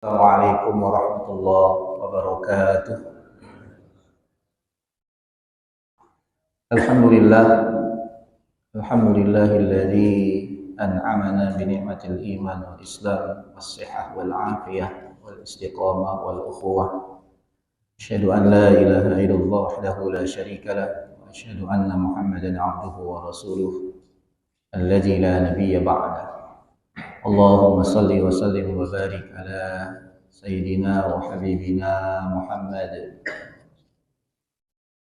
Assalamualaikum warahmatullahi wabarakatuh. Alhamdulillah, alhamdulillahilladzi an'amana bi ni'matil iman wal islam was sihah wal afiyah wal istiqamah wal ukhuwah. Asyhadu an la ilaha illallah wahdahu la syarika lah wa asyhadu anna Muhammadan 'abduhu wa rasuluh alladzi la nabiyya ba'dah. Allahumma salli wa sallim wa barik ala sayyidina wa habibina Muhammad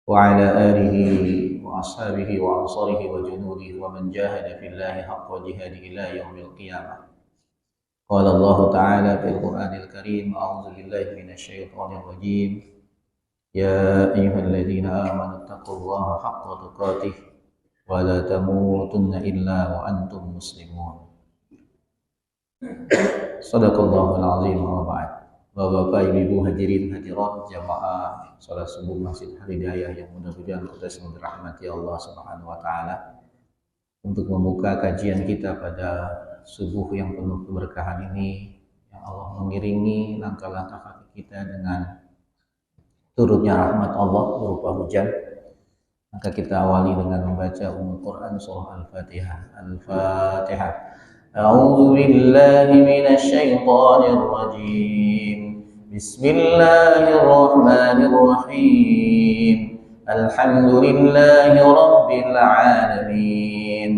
wa ala alihi wa ashabihi wa ansarihi wa junudihi wa man jahada fillahi haqqa jihadi ila yaumil qiyamah. Qala Allah Ta'ala fil Qur'anil Karim, a'udzu billahi minasy syaithanir rajim. Ya ayyuhalladzina amanu taqullaha haqqa tuqatih wa la tamutunna illa wa antum muslimun. Sadaqallahul azim wa ba'd. Bapak ibu hadirin hadirat jamaah salat subuh Masjid Al-Hidayah yang mudah-mudahan kita semua dirahmati Allah Subhanahu wa taala, untuk membuka kajian kita pada subuh yang penuh keberkahan ini, yang Allah mengiringi langkah-langkah kaki kita dengan turunnya rahmat Allah berupa hujan. Maka kita awali dengan membaca Quran surah Al-Fatihah. Al-Fatihah. أعوذ بالله من الشيطان الرجيم بسم الله الرحمن الرحيم الحمد لله رب العالمين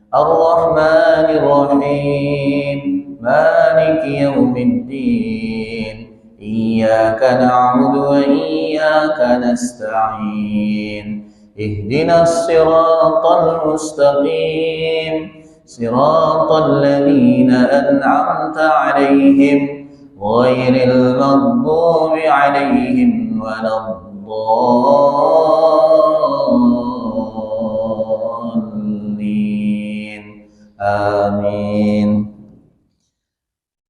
الرحمن الرحيم مالك يوم الدين إياك نعبد وإياك نستعين اهدنا الصراط المستقيم صراط الذين أنعمت عليهم غير المغضوب عليهم ولا الضالين آمين.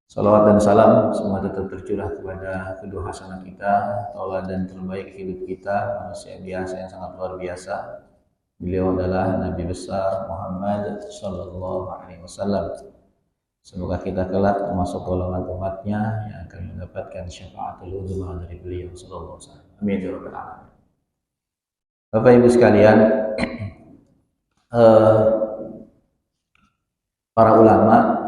Salawat dan salam semua tetap tercurah kepada kedua hasanah kita, tauladan terbaik hidup kita, manusia biasa yang sangat luar biasa. Beliau adalah Nabi besar Muhammad Sallallahu Alaihi Wasallam. Semoga kita kelak termasuk golongan umatnya yang akan mendapatkan syafaatul uzma dari beliau Sallallahu Alaihi Wasallam. Amin ya rabbal alamin. Bapak Ibu sekalian, para ulama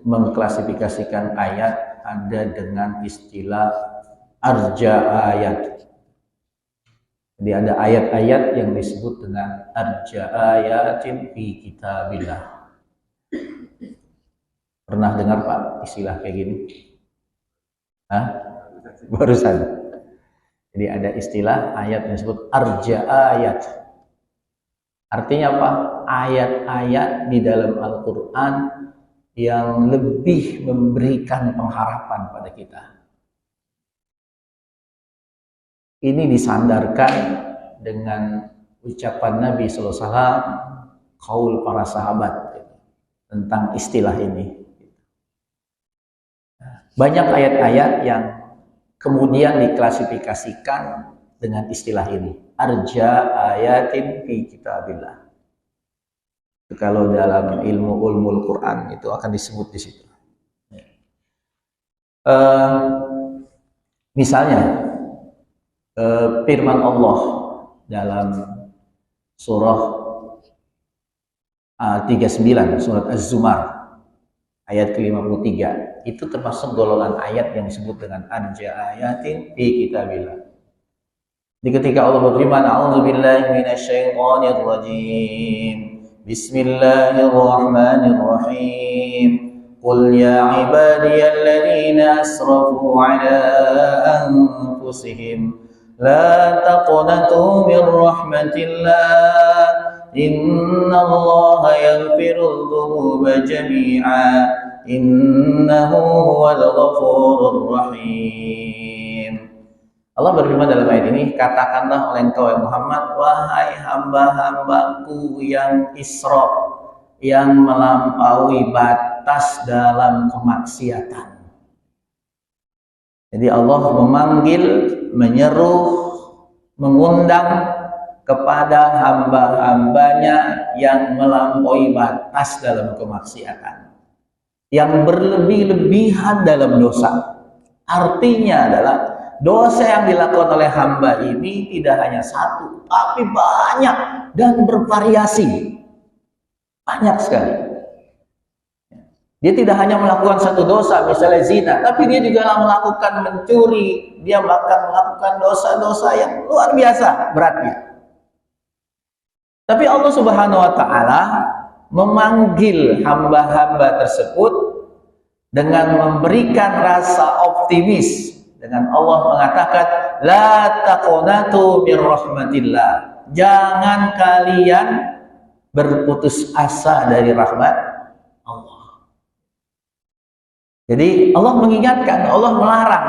mengklasifikasikan ayat ada dengan istilah arja ayat. Jadi ada ayat-ayat yang disebut dengan arja ayatin fi kitabillah. Pernah dengar Pak istilah kayak gini? Hah? Barusan. Jadi ada istilah ayat yang disebut arja ayat. Artinya apa? Ayat-ayat di dalam Al-Quran yang lebih memberikan pengharapan pada kita. Ini disandarkan dengan ucapan Nabi SAW, qaul para sahabat tentang istilah ini. Banyak ayat-ayat yang kemudian diklasifikasikan dengan istilah ini, arja ayatin fi kitabillah. Kalau dalam ilmu Quran itu akan disebut di situ. Misalnya firman Allah dalam surah 39 surat Az-Zumar ayat ke-53 itu termasuk golongan ayat yang disebut dengan arja ayatin fi kitabillah. Di ketika Allah berfirman, a'udzubillahi minasyaitonir rajim bismillahirrahmanirrahim qul ya ibadiyalladzina asrafu ala anfusihim la taqnatu min rahmatillah innallaha yaghfirudz dzunuba jami'a innahu huwal ghafurur rahim. Allah berfirman dalam ayat ini, katakanlah oleh engkau Muhammad, wahai hamba-hambaku yang israf, yang melampaui batas dalam kemaksiatan. Jadi Allah memanggil, menyeru, mengundang kepada hamba-hambanya yang melampaui batas dalam kemaksiatan. yang berlebih-lebihan dalam dosa. Artinya adalah dosa yang dilakukan oleh hamba ini tidak hanya satu, tapi banyak dan bervariasi. Banyak sekali. Dia tidak hanya melakukan satu dosa, misalnya zina, tapi dia juga melakukan mencuri, dia bahkan melakukan dosa-dosa yang luar biasa beratnya. Tapi Allah Subhanahu wa taala memanggil hamba-hamba tersebut dengan memberikan rasa optimis, dengan Allah mengatakan la taqnatu min rahmatillah, jangan kalian berputus asa dari rahmat Allah. Jadi Allah mengingatkan, Allah melarang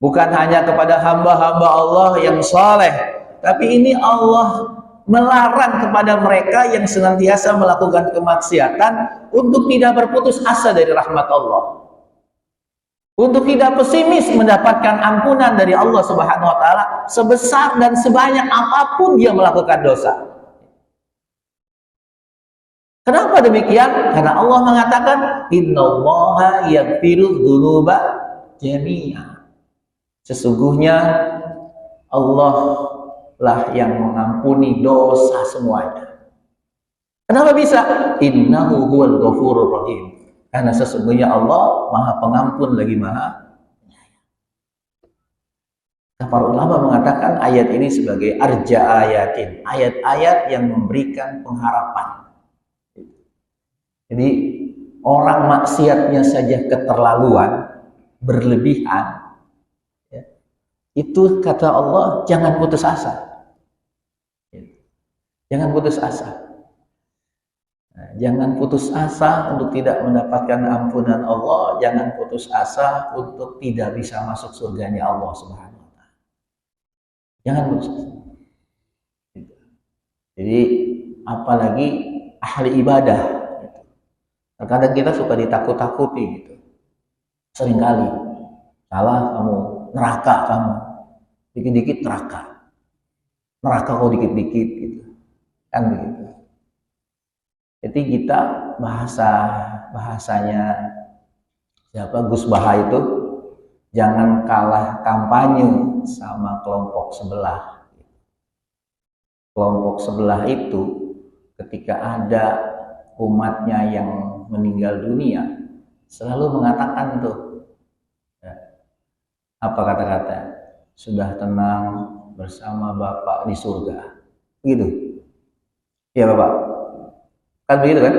bukan hanya kepada hamba-hamba Allah yang saleh, tapi ini Allah melarang kepada mereka yang senantiasa melakukan kemaksiatan untuk tidak berputus asa dari rahmat Allah, untuk tidak pesimis mendapatkan ampunan dari Allah Subhanahu wa taala sebesar dan sebanyak apapun dia melakukan dosa. Kenapa demikian? Karena Allah mengatakan innallaha yaghfiru dzunuba jami'a. Sesungguhnya Allah lah yang mengampuni dosa semuanya. Kenapa bisa? Innahu huwal ghafurur rahim. Karena sesungguhnya Allah Maha Pengampun lagi Maha Penyayang. Para ulama mengatakan ayat ini sebagai arja ayatin, ayat-ayat yang memberikan pengharapan. Jadi orang maksiatnya saja keterlaluan, berlebihan, ya, itu kata Allah jangan putus asa. Jangan putus asa. Nah, jangan putus asa untuk tidak mendapatkan ampunan Allah. Jangan putus asa untuk tidak bisa masuk surganya Allah Subhanahu wa taala. Jangan putus asa. Jadi apalagi ahli ibadah. Terkadang kita suka ditakut-takuti gitu. Seringkali salah kamu, neraka kamu, dikit-dikit neraka kok dikit-dikit gitu. Kan begitu. Jadi kita bahasanya siapa Gus Baha itu, jangan kalah kampanye sama kelompok sebelah. Kelompok sebelah itu ketika ada umatnya yang meninggal dunia selalu mengatakan tuh, ya, apa kata-kata, sudah tenang bersama Bapak di surga, gitu. Ya Bapak, kan begitu kan?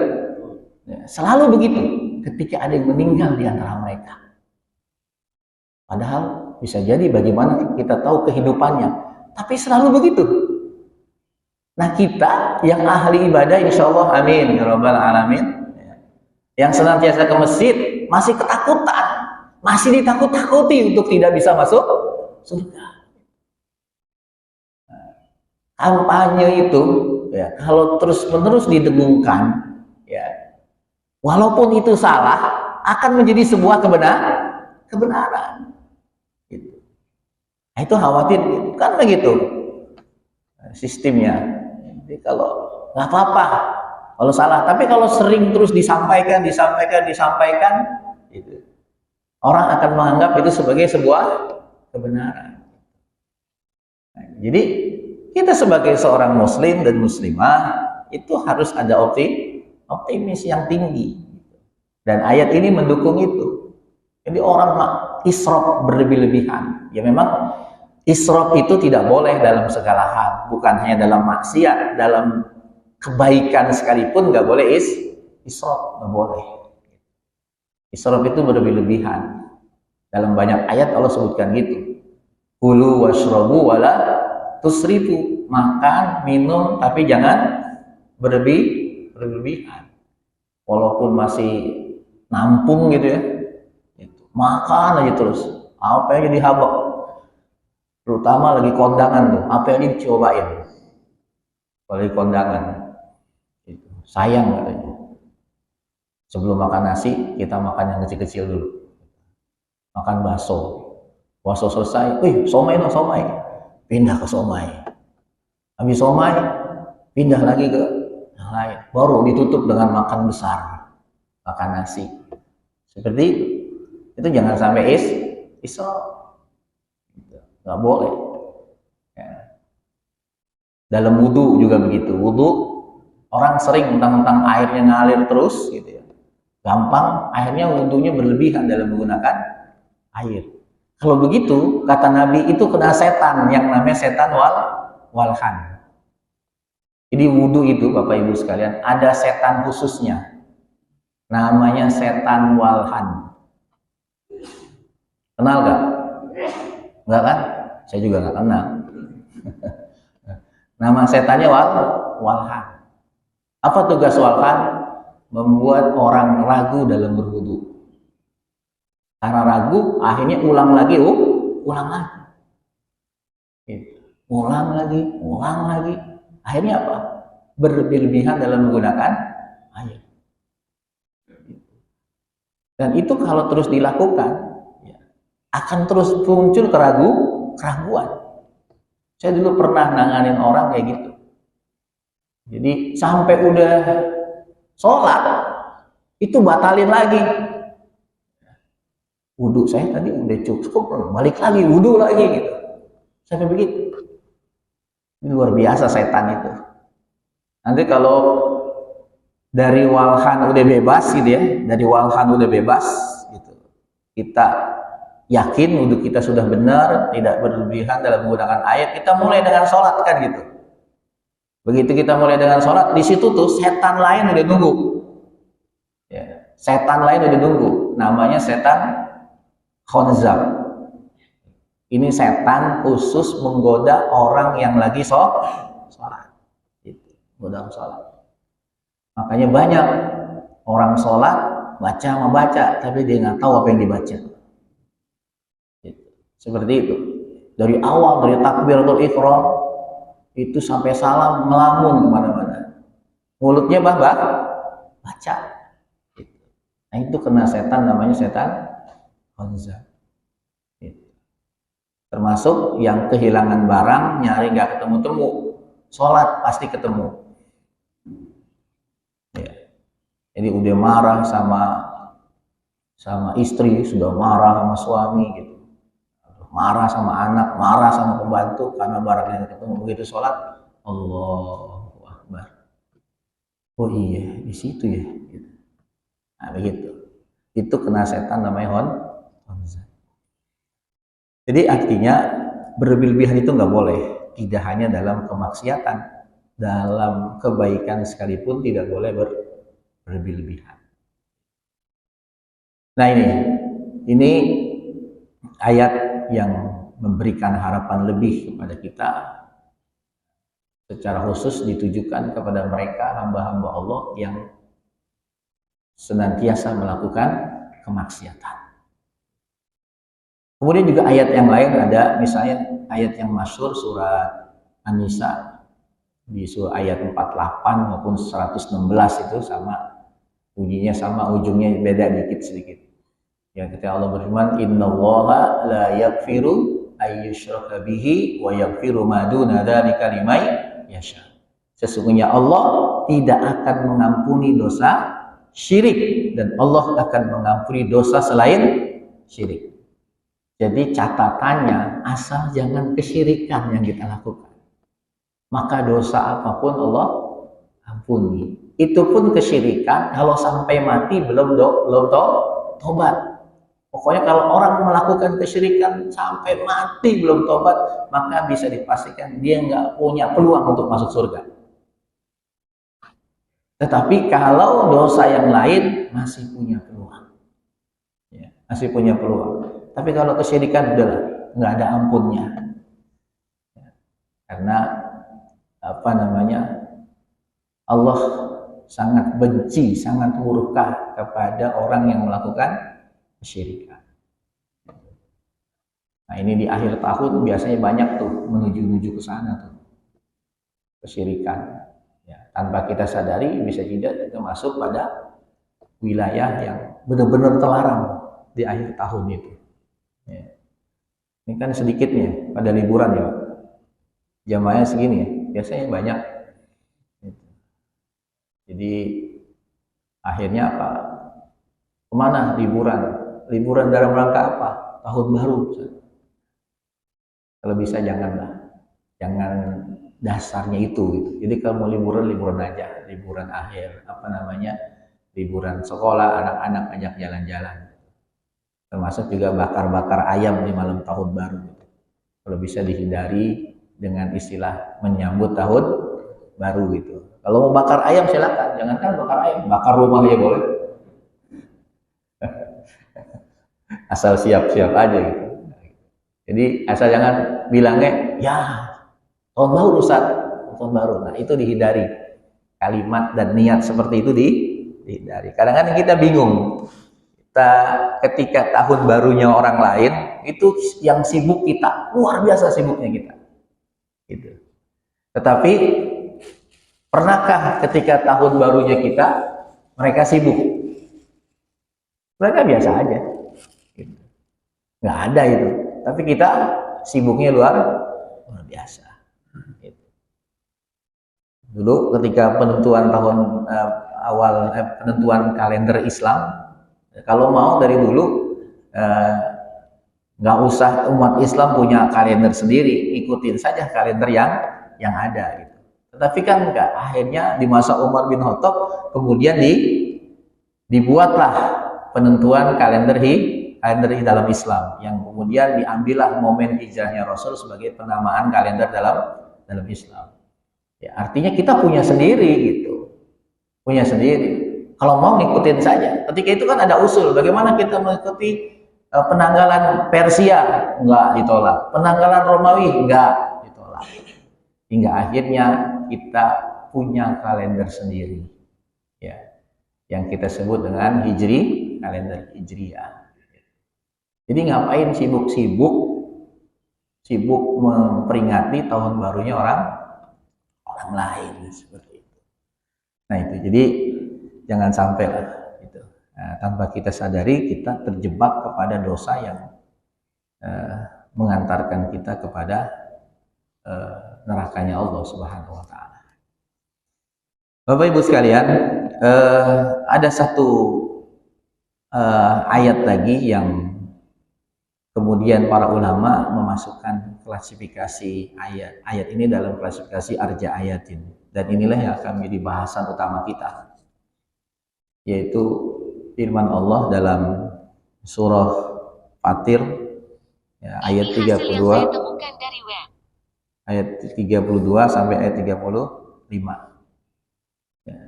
Ya, selalu begitu ketika ada yang meninggal di antara mereka. Padahal bisa jadi bagaimana kita tahu kehidupannya, tapi selalu begitu. Nah kita yang ahli ibadah, insya Allah, amin ya rabbal alamin, yang senantiasa ke masjid masih ketakutan, masih ditakut-takuti untuk tidak bisa masuk surga. Kampanye itu ya, kalau terus-menerus didengungkan, ya, walaupun itu salah, akan menjadi sebuah kebenaran. Gitu. Nah, itu khawatir, gitu. Kan begitu sistemnya. Jadi kalau nggak apa-apa kalau salah, tapi kalau sering terus disampaikan, gitu, orang akan menganggap itu sebagai sebuah kebenaran. Nah, jadi kita sebagai seorang muslim dan muslimah itu harus ada optimis yang tinggi, dan ayat ini mendukung itu. Jadi orang israf berlebih-lebihan, ya memang israf itu tidak boleh dalam segala hal, bukan hanya dalam maksiat, dalam kebaikan sekalipun nggak boleh israf, nggak boleh. Israf itu berlebih-lebihan. Dalam banyak ayat Allah sebutkan gitu. Kulu washrabu wala tusrifu, makan, minum, tapi jangan berlebihan. Walaupun masih nampung gitu ya, makan aja terus, apa yang jadi habak. Terutama lagi kondangan tuh, apa yang dicobain. Kalau lagi kondangan, itu sayang katanya. Sebelum makan nasi, kita makan yang kecil-kecil dulu. Makan bakso selesai, somai no somai, pindah ke somai. Habis somai, pindah lagi ke yang lain. Baru ditutup dengan makan besar. makan nasi. Seperti itu jangan sampai isra, nggak boleh. Ya. Dalam wudhu juga begitu. Wudhu orang sering mentang-mentang airnya ngalir terus, gitu ya. Gampang, akhirnya wudhunya berlebihan dalam menggunakan air. Kalau begitu, kata Nabi itu kena setan yang namanya setan walhan. Jadi wudhu itu, Bapak Ibu sekalian, ada setan khususnya. Namanya setan walhan. Kenal gak? Enggak kan? Saya juga gak kenal. Nama setannya walhan. Apa tugas walhan? Membuat orang ragu dalam berwudu. Karena ragu, akhirnya ulang lagi. Ulang lagi. Akhirnya apa? Berlebihan dalam menggunakan air. Dan itu kalau terus dilakukan, ya, akan terus muncul keraguan. Saya dulu pernah nanganin orang kayak gitu. Jadi sampai udah sholat, itu batalin lagi. Wudhu saya tadi udah cukup, balik lagi, wudhu lagi gitu. Sampai begitu. Ini luar biasa setan itu. Nanti kalau dari walhan udah bebas gitu ya, dari walhan udah bebas gitu. Kita yakin wudhu kita sudah benar, tidak berlebihan dalam menggunakan air, kita mulai dengan sholat kan gitu. Begitu kita mulai dengan sholat, di situ tuh setan lain udah nunggu. Ya, setan lain udah nunggu. Namanya setan khonzab. Ini setan khusus menggoda orang yang lagi sholat. Gitu, goda sholat. Makanya banyak orang sholat baca, tapi dia nggak tahu apa yang dibaca. Gitu. Seperti itu. Dari awal, dari takbiratul ihram itu sampai salam melamun kemana-mana. Mulutnya baca. Gitu. Nah itu kena setan, namanya setan khonzab. Gitu. Termasuk yang kehilangan barang, nyari nggak ketemu-temu, sholat pasti ketemu. Ya. Jadi udah marah sama istri, sudah marah sama suami gitu, marah sama anak, marah sama pembantu karena barangnya nggak ketemu. Begitu sholat, Allahu Akbar. Oh iya, di situ ya. Gitu. Nah begitu. Itu kena setan namanya khonzab. Jadi artinya berlebihan itu nggak boleh. Tidak hanya dalam kemaksiatan, dalam kebaikan sekalipun tidak boleh berlebihan. Nah ini ayat yang memberikan harapan lebih kepada kita. Secara khusus ditujukan kepada mereka hamba-hamba Allah yang senantiasa melakukan kemaksiatan. Kemudian juga ayat yang lain ada, misalnya ayat yang masyhur surat An-Nisa di surah ayat 48 maupun 116 itu sama bunyinya, sama ujungnya beda sedikit. Yang ketika Allah berfirman, "Innallaha la yaghfiru ayyushraka bihi wa yaghfiru ma duna dzalika liman yasha." Sesungguhnya Allah tidak akan mengampuni dosa syirik dan Allah akan mengampuni dosa selain syirik. Jadi catatannya, asal jangan kesyirikan yang kita lakukan. Maka dosa apapun Allah ampuni. Itu pun kesyirikan kalau sampai mati belum tobat. Pokoknya kalau orang melakukan kesyirikan sampai mati belum tobat, maka bisa dipastikan dia nggak punya peluang untuk masuk surga. Tetapi kalau dosa yang lain masih punya peluang. Ya, masih punya peluang. Tapi kalau kesyirikan udahlah, nggak ada ampunnya. Karena Allah sangat benci, sangat murka kepada orang yang melakukan kesyirikan. Nah ini di akhir tahun biasanya banyak tuh menuju ke sana tuh kesyirikan. Ya, tanpa kita sadari bisa tidak kita masuk pada wilayah yang benar-benar terlarang di akhir tahun itu. Ya. Ini kan sedikit nih pada liburan ya, jamaahnya segini ya, biasanya banyak. Jadi akhirnya apa? Kemana liburan? Liburan dalam rangka apa? Tahun baru. Kalau bisa janganlah, jangan dasarnya itu gitu. Jadi kalau mau liburan, liburan aja, liburan akhir, apa namanya, liburan sekolah, anak-anak ajak jalan-jalan. Termasuk juga bakar-bakar ayam di malam tahun baru. Gitu. Kalau bisa dihindari dengan istilah menyambut tahun baru gitu. Kalau mau bakar ayam silakan, jangankan bakar ayam, bakar rumah aja boleh. Asal siap-siap aja gitu. Jadi asal jangan bilangnya, ya tahun baru Ustaz, tahun baru. Nah itu dihindari. Kalimat dan niat seperti itu dihindari. Kadang-kadang kita bingung. Kita ketika tahun barunya orang lain, itu yang sibuk kita. Luar biasa sibuknya kita. Gitu. Tetapi, pernahkah ketika tahun barunya kita, mereka sibuk? Mereka biasa aja. Gitu. Nggak ada itu. Tapi kita sibuknya luar biasa. Dulu ketika penentuan tahun penentuan kalender Islam, kalau mau dari dulu nggak usah umat Islam punya kalender sendiri, ikutin saja kalender yang ada. Gitu. Tetapi kan enggak, akhirnya di masa Umar bin Khattab kemudian dibuatlah penentuan kalender dalam Islam, yang kemudian diambillah momen hijrahnya Rasul sebagai penamaan kalender dalam Islam. Ya, artinya kita punya sendiri gitu, punya sendiri. Kalau mau ngikutin saja. Ketika itu kan ada usul, bagaimana kita mengikuti penanggalan Persia, enggak ditolak. Penanggalan Romawi, enggak ditolak. Hingga akhirnya kita punya kalender sendiri, ya, yang kita sebut dengan kalender Hijriah. Jadi ngapain sibuk memperingati tahun barunya orang lain seperti itu. Nah itu, jadi jangan sampai lah gitu. Nah, tanpa kita sadari kita terjebak kepada dosa yang mengantarkan kita kepada nerakanya Allah Subhanahu Wa Taala. Bapak Ibu sekalian, ada satu ayat lagi yang kemudian para ulama memasukkan klasifikasi ayat ini dalam klasifikasi arja ayatin, dan inilah yang akan menjadi bahasan utama kita, yaitu firman Allah dalam surah Fatir ya, ayat 32 ayat 32 sampai ayat 35 ya,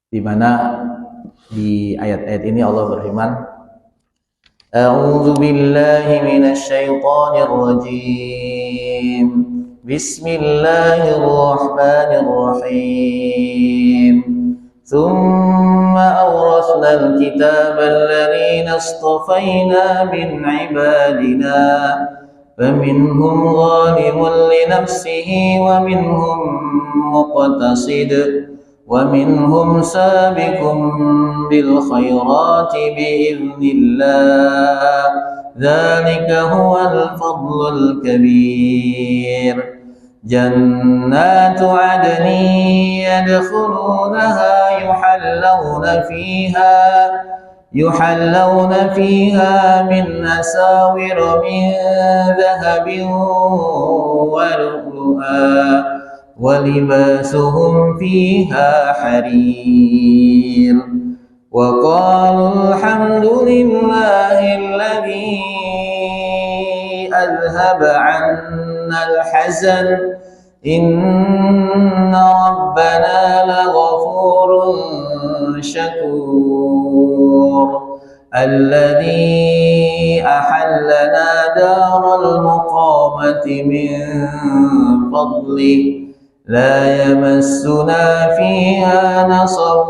di mana di ayat-ayat ini Allah berfirman, A'udzu billahi minasy syaithanir rajim. Bismillahirrahmanirrahim. Tsumma awrasna al-kitaba alladhina istafayna min 'ibadina faminhum zalimun li nafsihi wa minhum muqtasid وَمِنْهُمْ سَابِقٌ بِالْخَيْرَاتِ بِإِذْنِ اللَّهِ ذَلِكَ هُوَ الْفَضْلُ الْكَبِيرُ جَنَّاتُ عَدْنٍ يَدْخُلُونَهَا يُحَلَّوْنَ فِيهَا مِنْ أَسَاوِرَ مِنْ ذَهَبٍ وَلُؤْلُؤًا وَلِبَاسُهُمْ فِيهَا حَرِيرٌ وَقَالُوا الْحَمْدُ لِلَّهِ الَّذِي أَذْهَبَ عَنَّا الْحَزَنَ إِنَّ رَبَّنَا لَغَفُورٌ شَكُورٌ الَّذِي أَحَلَّنَا دَارَ الْمُقَامَةِ مِنْ فَضْلِهِ لا يمسنا فيها نصب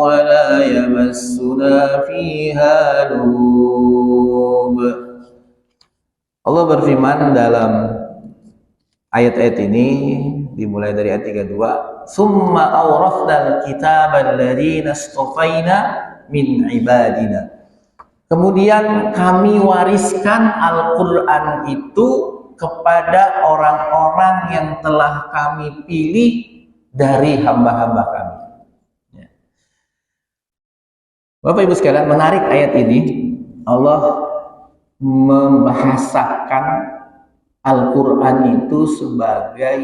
ولا يمسنا فيها لغوب. Allah berfirman dalam ayat-ayat ini dimulai dari ayat 32, summa awrasnal kitaba alladziina istafayna min ibadina. Kemudian kami wariskan Al-Qur'an itu kepada orang-orang yang telah kami pilih dari hamba-hamba kami. Bapak Ibu sekalian, menarik ayat ini. Allah membahasakan Al-Quran itu sebagai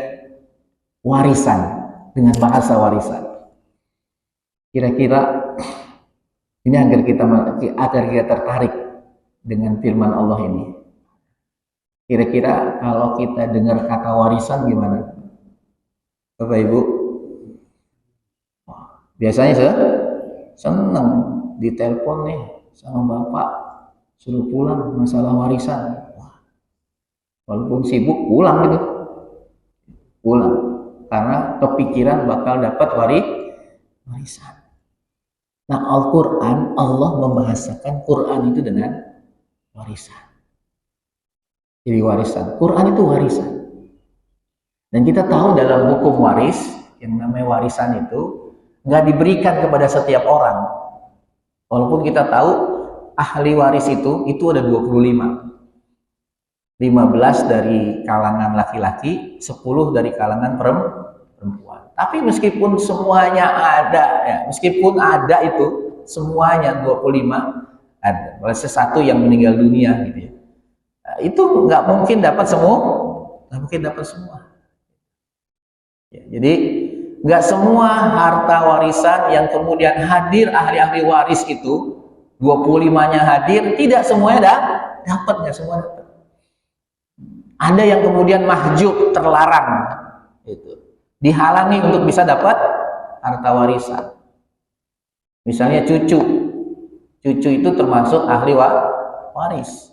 warisan, dengan bahasa warisan. Kira-kira ini agar kita tertarik dengan firman Allah ini. Kira-kira kalau kita dengar kata warisan gimana? Bapak Ibu, biasanya saya senang ditelepon nih sama bapak, suruh pulang masalah warisan. Walaupun sibuk pulang gitu, pulang karena kepikiran bakal dapat warisan. Nah, Al-Quran, Allah membahasakan Quran itu dengan warisan. Jadi warisan, Quran itu warisan. Dan kita tahu dalam hukum waris, yang namanya warisan itu nggak diberikan kepada setiap orang. Walaupun kita tahu ahli waris itu ada 25. 15 dari kalangan laki-laki, 10 dari kalangan perempuan. Tapi meskipun semuanya ada, ya, meskipun ada itu semuanya 25 ada. Oleh satu yang meninggal dunia gitu ya. Nah, itu nggak mungkin dapat semua, nggak mungkin dapat semua. Ya, jadi nggak semua harta warisan yang kemudian hadir ahli-ahli waris itu 25-nya hadir, tidak semuanya dapat, nggak semua dapat. Ada yang kemudian mahjub, terlarang, itu dihalangi untuk bisa dapat harta warisan. Misalnya cucu itu termasuk ahli waris,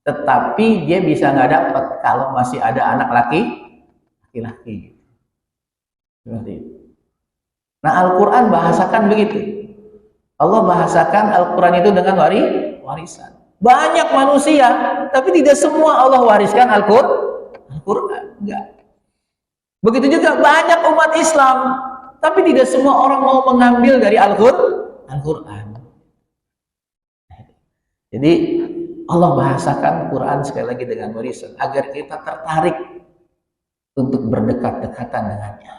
tetapi dia bisa nggak dapat kalau masih ada anak laki-laki. Seperti itu. Nah, Al-Quran bahasakan begitu. Allah bahasakan Al-Quran itu dengan warisan. Banyak manusia, tapi tidak semua Allah wariskan Al-Quran. Enggak. Begitu juga banyak umat Islam, tapi tidak semua orang mau mengambil dari Al-Quran. Jadi Allah bahasakan Quran sekali lagi dengan warisan agar kita tertarik untuk berdekat-dekatan dengannya.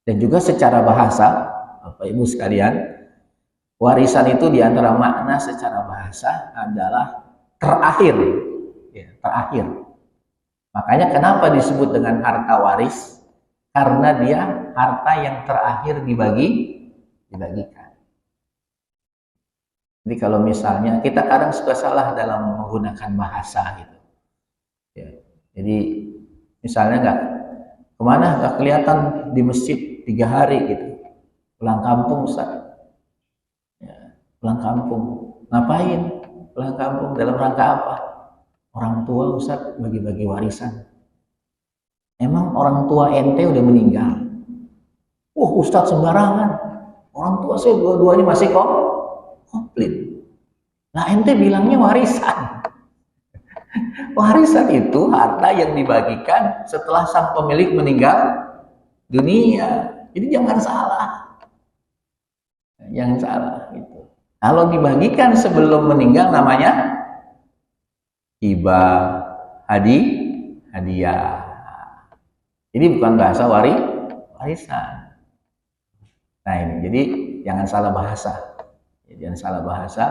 Dan juga secara bahasa, Bapak Ibu sekalian, warisan itu diantara makna secara bahasa adalah terakhir, ya, terakhir. Makanya kenapa disebut dengan harta waris? Karena dia harta yang terakhir dibagikan. Jadi kalau misalnya kita kadang suka salah dalam menggunakan bahasa gitu. Ya, jadi misalnya nggak kelihatan di masjid 3 hari gitu. Pulang kampung Ustaz. Ya, pulang kampung. Ngapain? Pulang kampung dalam rangka apa? Orang tua Ustaz bagi-bagi warisan. Emang orang tua ente udah meninggal? Ustaz sembarangan. Orang tua saya dua-duanya masih komplit. Nah, ente bilangnya warisan. Warisan itu harta yang dibagikan setelah sang pemilik meninggal dunia. Jadi jangan salah. Jangan salah gitu. Kalau dibagikan sebelum meninggal namanya hibah, hadiah. Jadi bukan bahasa warisan. Nah ini, jadi jangan salah bahasa. Jangan salah bahasa.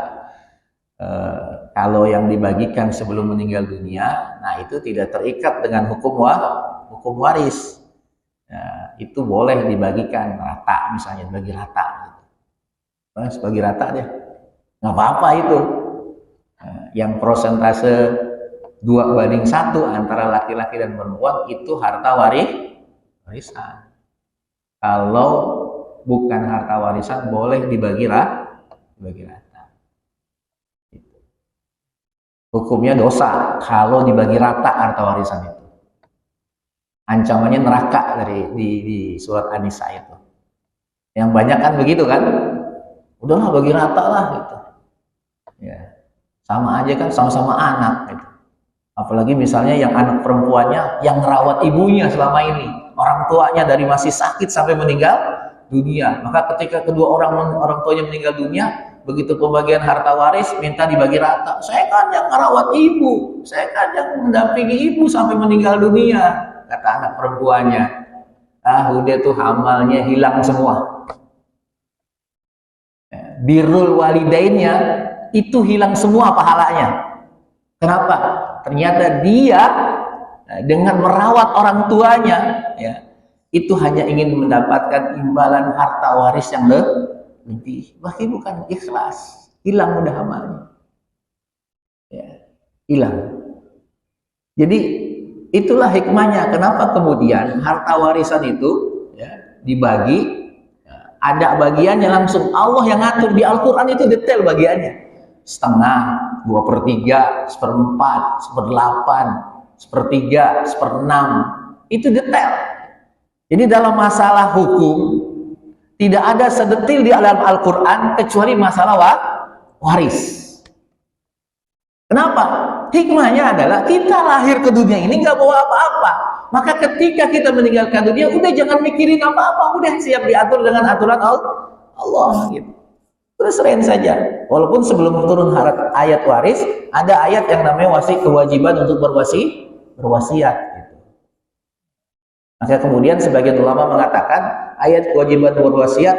Kalau yang dibagikan sebelum meninggal dunia, nah itu tidak terikat dengan hukum waris. Nah, itu boleh dibagikan rata, misalnya bagi rata. Bagi rata deh, nggak apa-apa itu. Yang prosentase 2:1 antara laki-laki dan perempuan itu harta warisan. Kalau bukan harta warisan boleh dibagi rata. Hukumnya dosa kalau dibagi rata harta warisan itu. Ancamannya neraka di surat An-Nisa itu. Yang banyak kan begitu kan? Udahlah bagi rata lah gitu. Ya. Sama aja kan, sama-sama anak gitu. Apalagi misalnya yang anak perempuannya yang merawat ibunya selama ini, orang tuanya dari masih sakit sampai meninggal dunia. Maka ketika kedua orang tuanya meninggal dunia, begitu pembagian harta waris minta dibagi rata. Saya kan yang merawat ibu, saya kan yang mendampingi ibu sampai meninggal dunia, kata anak perempuannya. Udah tuh amalnya hilang semua. birrul walidainnya itu hilang semua pahalanya. Kenapa? Ternyata dia dengan merawat orang tuanya, ya, itu hanya ingin mendapatkan imbalan harta waris yang lebih. Bahkan bukan ikhlas, hilang udah amalnya, ya, hilang. Jadi itulah hikmahnya kenapa kemudian harta warisan itu, ya, dibagi, ya, ada bagiannya langsung Allah yang ngatur. Di Al-Quran itu detail bagiannya, setengah, 2/3, 1/4, 1/8, 1/3, 1/6, itu detail. Jadi dalam masalah hukum tidak ada sedetil di dalam Al-Quran kecuali masalah waris. Kenapa? Hikmahnya adalah kita lahir ke dunia ini nggak bawa apa-apa. Maka ketika kita meninggalkan dunia, udah jangan mikirin apa-apa, udah siap diatur dengan aturan Allah gitu. Terus serahin saja. Walaupun sebelum turun ayat waris, ada ayat yang namanya kewajiban untuk berwasiat gitu. Maka kemudian sebagian ulama mengatakan ayat kewajiban berwasiat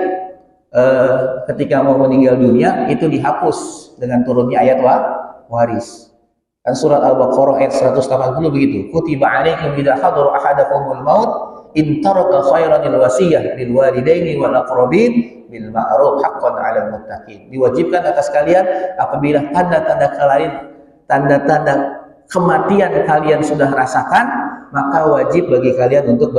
ketika mau meninggal dunia itu dihapus dengan turunnya ayat waris. Kan surat Al-Baqarah ayat 180 begitu. Kutiba 'alaikum idza hadara ahadakumul maut in taraka khairan lil wasiyah lil walidaini wal aqrabin bil ma'ruf haqqan 'alal muttaqin. Diwajibkan atas kalian apabila tanda-tanda kematian kalian sudah rasakan, maka wajib bagi kalian untuk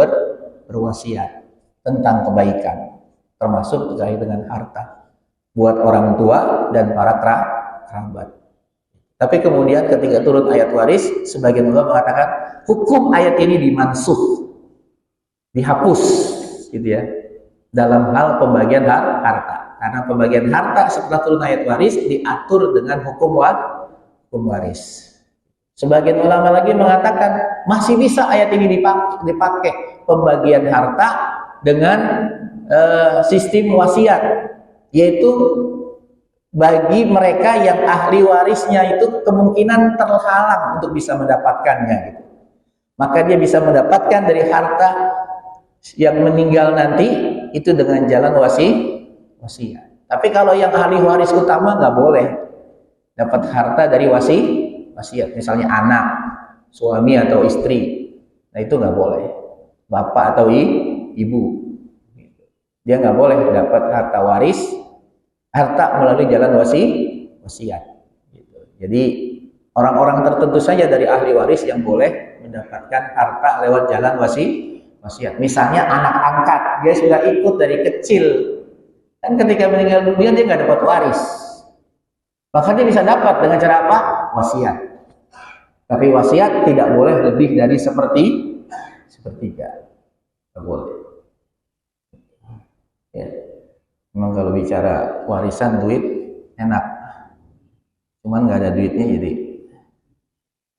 berwasiat tentang kebaikan, termasuk terkait dengan harta buat orang tua dan para kerabat. Tapi kemudian ketika turun ayat waris, sebagian ulama mengatakan hukum ayat ini dimansuh, dihapus, gitu ya, dalam hal pembagian harta. Karena pembagian harta setelah turun ayat waris diatur dengan hukum waris. Sebagian ulama lagi mengatakan masih bisa ayat ini dipakai pembagian harta dengan sistem wasiat, yaitu bagi mereka yang ahli warisnya itu kemungkinan terhalang untuk bisa mendapatkannya gitu. Maka dia bisa mendapatkan dari harta yang meninggal nanti itu dengan jalan wasiat. Tapi kalau yang ahli waris utama nggak boleh dapat harta dari wasiat, misalnya anak, suami atau istri, nah itu nggak boleh. Bapak atau ibu, dia nggak boleh dapat harta melalui jalan wasiat. Gitu. Jadi orang-orang tertentu saja dari ahli waris yang boleh mendapatkan harta lewat jalan wasiat. Misalnya anak angkat, dia sudah ikut dari kecil, kan ketika meninggal dunia dia nggak dapat waris, maka dia bisa dapat dengan cara apa? Wasiat. Tapi wasiat tidak boleh lebih dari sepertiga, nggak boleh. Ya. Memang kalau bicara warisan duit enak, cuman nggak ada duitnya jadi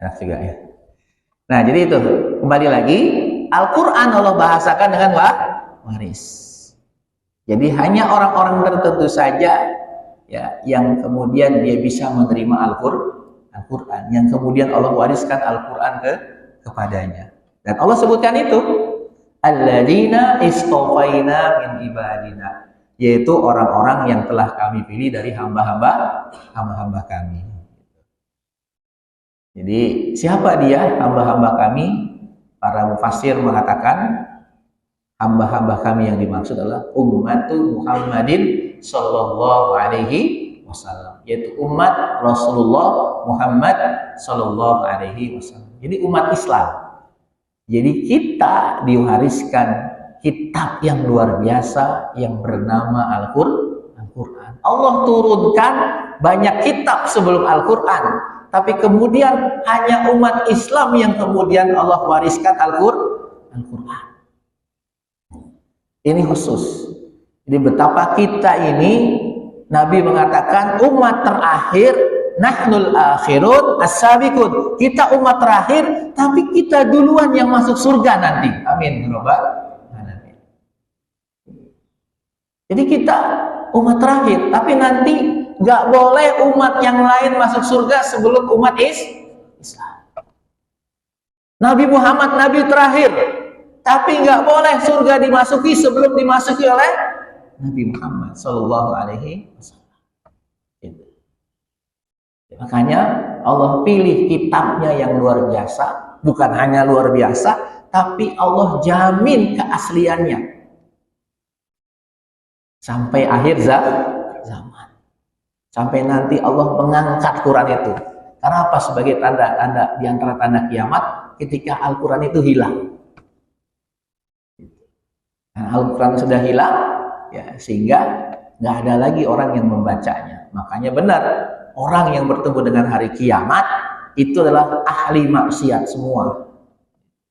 enak juga ya. Nah jadi itu kembali lagi Al-Quran Allah bahasakan dengan waris. Jadi hanya orang-orang tertentu saja, ya, yang kemudian dia bisa menerima Al-Quran, yang kemudian Allah wariskan Al-Quran kepadanya. Dan Allah sebutkan itu alladzina istofaina min ibadina, yaitu orang-orang yang telah kami pilih dari hamba-hamba kami. Jadi siapa dia hamba-hamba kami? Para mufassir mengatakan hamba-hamba kami yang dimaksud adalah ummatu Muhammadin sallallahu alaihi wasallam, yaitu umat Rasulullah Muhammad sallallahu alaihi wasallam. Jadi umat Islam. Jadi kita diwariskan kitab yang luar biasa yang bernama Al-Quran. Allah turunkan banyak kitab sebelum Al-Quran, tapi kemudian hanya umat Islam yang kemudian Allah wariskan Al-Quran. Ini khusus. Jadi betapa kita ini, Nabi mengatakan umat terakhir, nahnul akhirun as-sabiqun. Kita umat terakhir, tapi kita duluan yang masuk surga nanti. Amin. Jadi kita umat terakhir, tapi nanti nggak boleh umat yang lain masuk surga sebelum umat Islam. Nabi Muhammad Nabi terakhir, tapi nggak boleh surga dimasuki sebelum dimasuki oleh Nabi Muhammad Sallallahu Alaihi Wasallam. Makanya Allah pilih kitabnya yang luar biasa, bukan hanya luar biasa, tapi Allah jamin keasliannya sampai akhir zaman. Sampai nanti Allah mengangkat Quran itu. Karena apa? Sebagai tanda-tanda di antara tanda kiamat ketika Al-Quran itu hilang. Nah, Al-Quran sudah hilang, ya, sehingga nggak ada lagi orang yang membacanya. Makanya benar, orang yang bertemu dengan hari kiamat itu adalah ahli maksiat semua.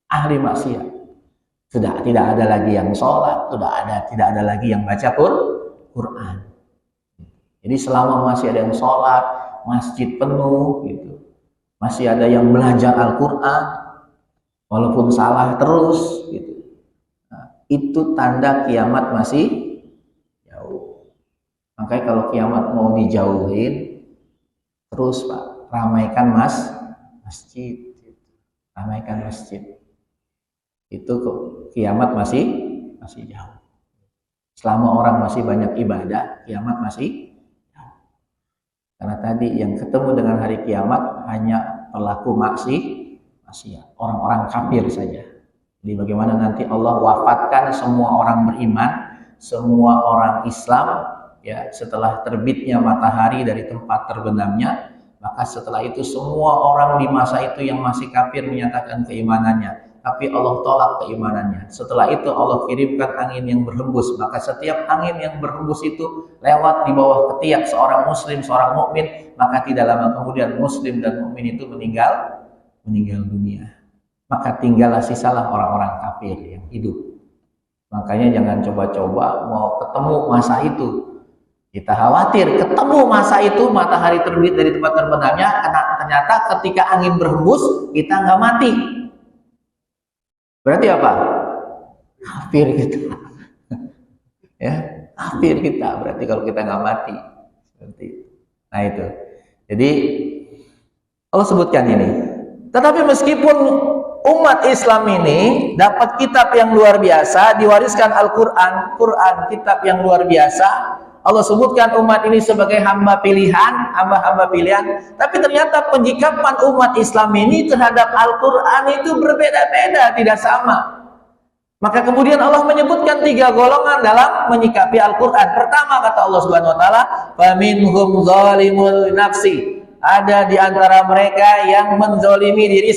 Ahli maksiat. Sudah tidak ada lagi yang sholat, tidak ada lagi yang baca Quran. Jadi selama masih ada yang sholat, masjid penuh, gitu, masih ada yang belajar Al-Quran, walaupun salah terus, gitu. Nah, itu tanda kiamat masih jauh. Makanya kalau kiamat mau dijauhin, terus Pak, ramaikan masjid, ramaikan masjid. Itu kiamat masih jauh. Selama orang masih banyak ibadah, kiamat masih jauh. Karena tadi yang ketemu dengan hari kiamat hanya pelaku maksiat, orang-orang kafir saja. Jadi bagaimana nanti Allah wafatkan semua orang beriman, semua orang Islam, ya, setelah terbitnya matahari dari tempat terbenamnya, maka setelah itu semua orang di masa itu yang masih kafir menyatakan keimanannya. Tapi Allah tolak keimanannya. Setelah itu Allah kirimkan angin yang berhembus. Maka setiap angin yang berhembus itu lewat di bawah ketiak seorang muslim, seorang mukmin. Maka tidak lama kemudian muslim dan mukmin itu meninggal dunia. Maka tinggallah sisalah orang-orang kafir yang hidup. Makanya jangan coba-coba mau ketemu masa itu. Kita khawatir ketemu masa itu, matahari terbit dari tempat terbenamnya, ternyata ketika angin berhembus kita nggak mati. Berarti apa? Kafir kita. Ya, kafir kita. Berarti kalau kita nggak mati. Seperti itu. Nah itu. Jadi Allah sebutkan ini. Tetapi meskipun umat Islam ini dapat kitab yang luar biasa, diwariskan Al-Quran, kitab yang luar biasa, Allah sebutkan umat ini sebagai hamba pilihan, hamba-hamba pilihan. Tapi ternyata penyikapan umat Islam ini terhadap Al-Quran itu berbeda-beda, tidak sama. Maka kemudian Allah menyebutkan 3 golongan dalam menyikapi Al-Quran. Pertama kata Allah Subhanahu Wa Taala, "Faminhum zalimul nafsi." Ada di antara mereka yang menzalimi diri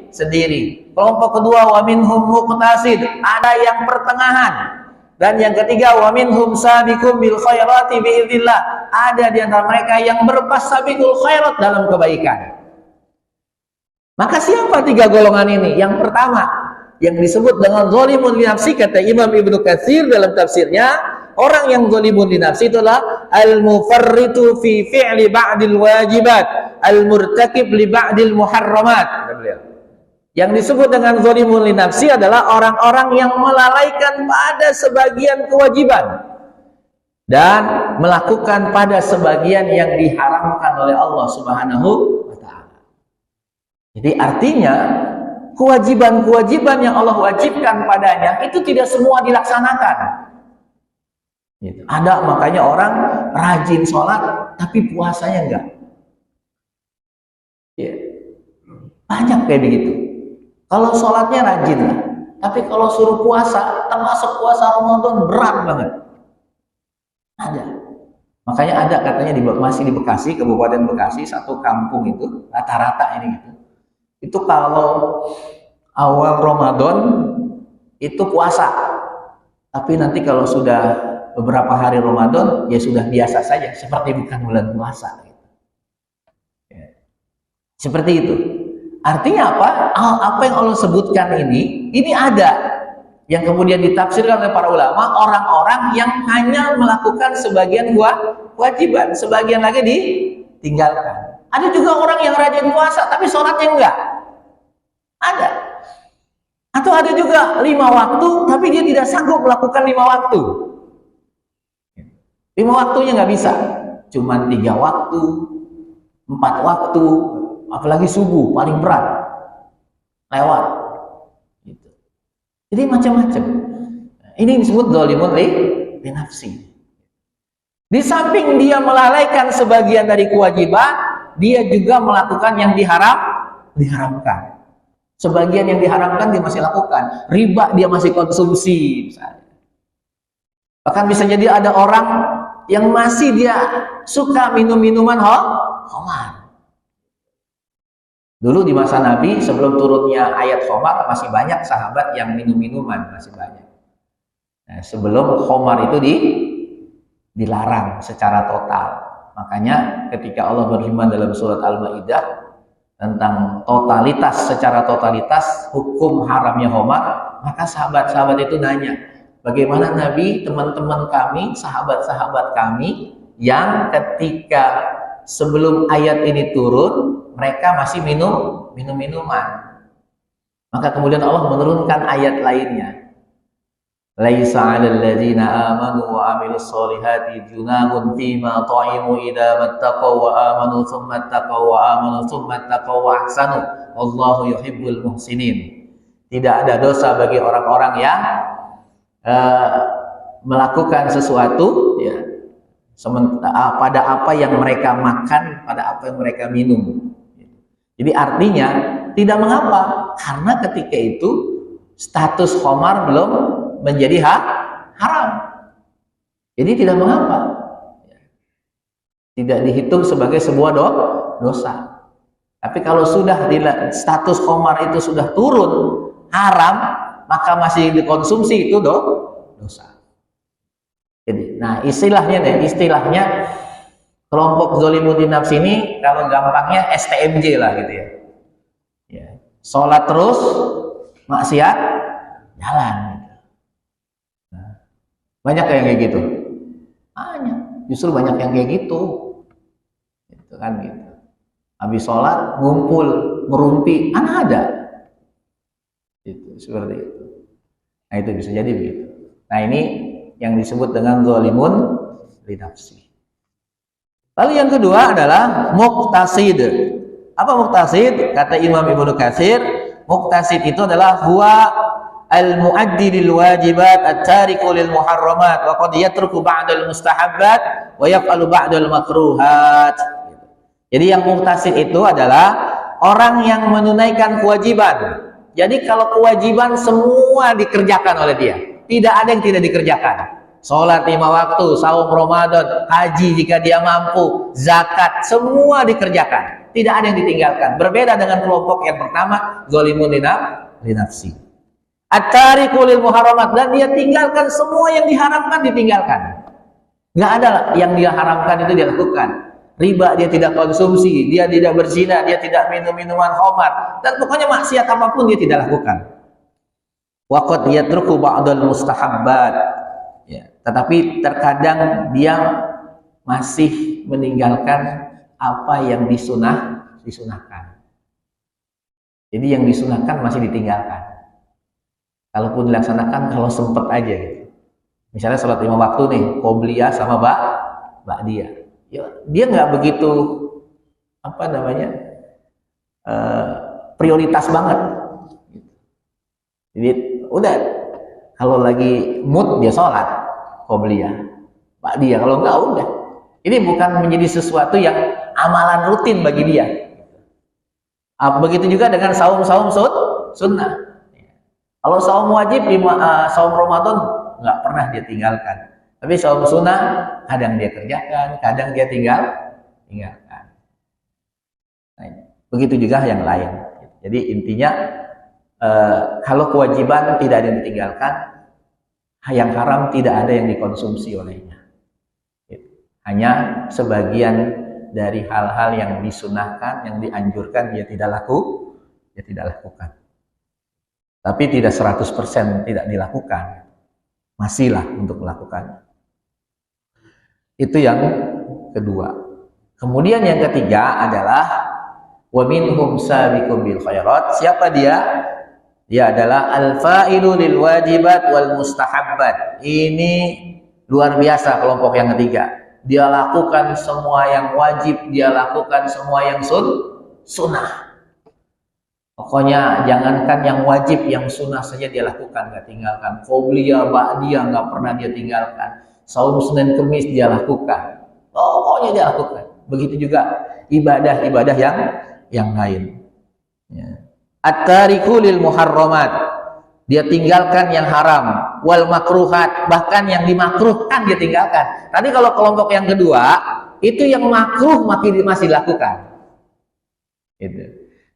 sendiri. Kelompok kedua, "Wa minhum muqtasid." Ada yang pertengahan. Dan yang ketiga, wa minhum sabiqum bil khairati biiznillah. Ada di antara mereka yang berpasabiqul khairat dalam kebaikan. Maka siapa 3 golongan ini? Yang pertama, yang disebut dengan zalimun li nafsi, kata Imam Ibnu Katsir dalam tafsirnya, orang yang zalimun li nafsi itulah al-mufarritu fi fi'li ba'dil wajibat, al-murtakib li ba'dil muharramat. Yang disebut dengan zalimun li nafsi adalah orang-orang yang melalaikan pada sebagian kewajiban dan melakukan pada sebagian yang diharamkan oleh Allah Subhanahu wa Ta'ala. Jadi artinya kewajiban-kewajiban yang Allah wajibkan padanya itu tidak semua dilaksanakan. Gitu. Ada makanya orang rajin sholat tapi puasanya enggak. Ya. Banyak kayak begitu. Kalau sholatnya rajin lah, tapi kalau suruh puasa, termasuk puasa Ramadan berat banget. Ada. Makanya ada katanya masih di Bekasi, Kabupaten Bekasi, satu kampung itu rata-rata ini gitu. Itu kalau awal Ramadan itu puasa, tapi nanti kalau sudah beberapa hari Ramadan ya sudah biasa saja, seperti bukan bulan puasa. Gitu. Ya. Seperti itu. Artinya apa? Apa yang Allah sebutkan ini ada yang kemudian ditafsirkan oleh para ulama, orang-orang yang hanya melakukan sebagian kewajiban, sebagian lagi ditinggalkan. Ada juga orang yang rajin puasa tapi sholatnya enggak. Ada. Atau ada juga 5 waktu tapi dia tidak sanggup melakukan 5 waktu. 5 waktunya nggak bisa, cuman 3 waktu, 4 waktu. Apalagi subuh paling berat lewat gitu. Jadi macam-macam. Ini disebut zalimun li nafsi. Di samping dia melalaikan sebagian dari kewajiban, dia juga melakukan yang diharamkan. Sebagian yang diharamkan dia masih lakukan. Riba dia masih konsumsi misalnya. Bahkan bisa jadi ada orang yang masih dia suka minum minuman khamar. Dulu di masa Nabi sebelum turunnya ayat khamar masih banyak sahabat yang minum minuman, masih banyak. Nah, sebelum khamar itu dilarang secara total. Makanya ketika Allah berfirman dalam surat Al-Maidah tentang secara totalitas hukum haramnya khamar, maka sahabat-sahabat itu nanya, bagaimana Nabi, teman-teman kami, sahabat-sahabat kami yang ketika sebelum ayat ini turun mereka masih minum minuman. Maka kemudian Allah menurunkan ayat lainnya. Laisa 'alal ladzina amanu wa 'amilus solihati junahun fima ta'imu idza mattaqaw wa amanu tsumma taqaw wa amanu tsumma taqaw wa ahsanu wallahu yuhibbul muhsinin. Tidak ada dosa bagi orang-orang yang melakukan sesuatu ya pada apa yang mereka makan, pada apa yang mereka minum. Jadi artinya tidak mengapa, karena ketika itu status khamar belum menjadi haram. Jadi tidak mengapa. Tidak dihitung sebagai sebuah dosa. Tapi kalau sudah status khamar itu sudah turun haram, maka masih dikonsumsi itu dosa. Jadi, nah istilahnya kelompok zolimun di nafsi ini kalau gampangnya STMJ lah gitu ya. Sholat terus, maksiat jalan. Nah, banyak yang kayak gitu. Banyak, justru banyak yang kayak gitu. Itu kan gitu. Habis sholat ngumpul, ngerumpi, ada. Itu seperti itu. Nah itu bisa jadi begitu. Nah ini yang disebut dengan zalimun li nafsi. Lalu yang kedua adalah muqtasid. Apa muqtasid? Kata Imam Ibnu Katsir, muqtasid itu adalah huwa al-muaddi lil wajibat at-tariku lil muharramat wa qad yatruku ba'dal mustahabbat wa yaf'alu ba'dal makruhat. Jadi yang muqtasid itu adalah orang yang menunaikan kewajiban. Jadi kalau kewajiban semua dikerjakan oleh dia, tidak ada yang tidak dikerjakan. Sholat 5 waktu, saum Ramadan, haji jika dia mampu, zakat, semua dikerjakan. Tidak ada yang ditinggalkan. Berbeda dengan kelompok yang pertama, zalimun li nafsi. At-tariku lil muharramat, dan dia tinggalkan semua yang diharamkan, ditinggalkan. Nggak ada yang dia haramkan itu dia lakukan. Riba dia tidak konsumsi, dia tidak berzina, dia tidak minum minuman khamar, dan pokoknya maksiat apapun dia tidak lakukan. Wa qad yatruku ba'dal mustahabbat. Ya, tetapi terkadang dia masih meninggalkan apa yang disunahkan. Jadi yang disunahkan masih ditinggalkan. Kalaupun dilaksanakan kalau sempat aja gitu. Misalnya sholat 5 waktu nih, qobliyah sama ba'diyah. Ya, dia nggak begitu prioritas banget. Jadi udah kalau lagi mood dia sholat qobliyah, ba'diyah. Kalau enggak udah. Ini bukan menjadi sesuatu yang amalan rutin bagi dia. Begitu juga dengan saum sunnah. Kalau saum wajib, saum Ramadan nggak pernah dia tinggalkan. Tapi saum sunnah kadang dia kerjakan, kadang dia tinggalkan. Nah, begitu juga yang lain. Jadi intinya kalau kewajiban tidak ada yang ditinggalkan, yang haram tidak ada yang dikonsumsi olehnya. Hanya sebagian dari hal-hal yang disunahkan, yang dianjurkan dia tidak lakukan. Tapi tidak 100% tidak dilakukan. Masihlah untuk melakukannya. Itu yang kedua. Kemudian yang ketiga adalah wa minhum sabiqun bil khairat. Siapa dia? Dia adalah al-fa'ilu lil wajibat wal mustahabbat. Ini luar biasa kelompok yang ketiga. Dia lakukan semua yang wajib, dia lakukan semua yang sunnah. Pokoknya jangankan yang wajib, yang sunnah saja dia lakukan, nggak tinggalkan. Qobliyah, ba'diyah nggak pernah dia tinggalkan. Saum Senin Kemis dia lakukan. Pokoknya dia lakukan. Begitu juga ibadah-ibadah yang lain. Ya. At-tariku lil muharramat, dia tinggalkan yang haram, wal makruhat, bahkan yang dimakruhkan dia tinggalkan. Tadi kalau kelompok yang kedua itu yang makruh masih dilakukan. Gitu.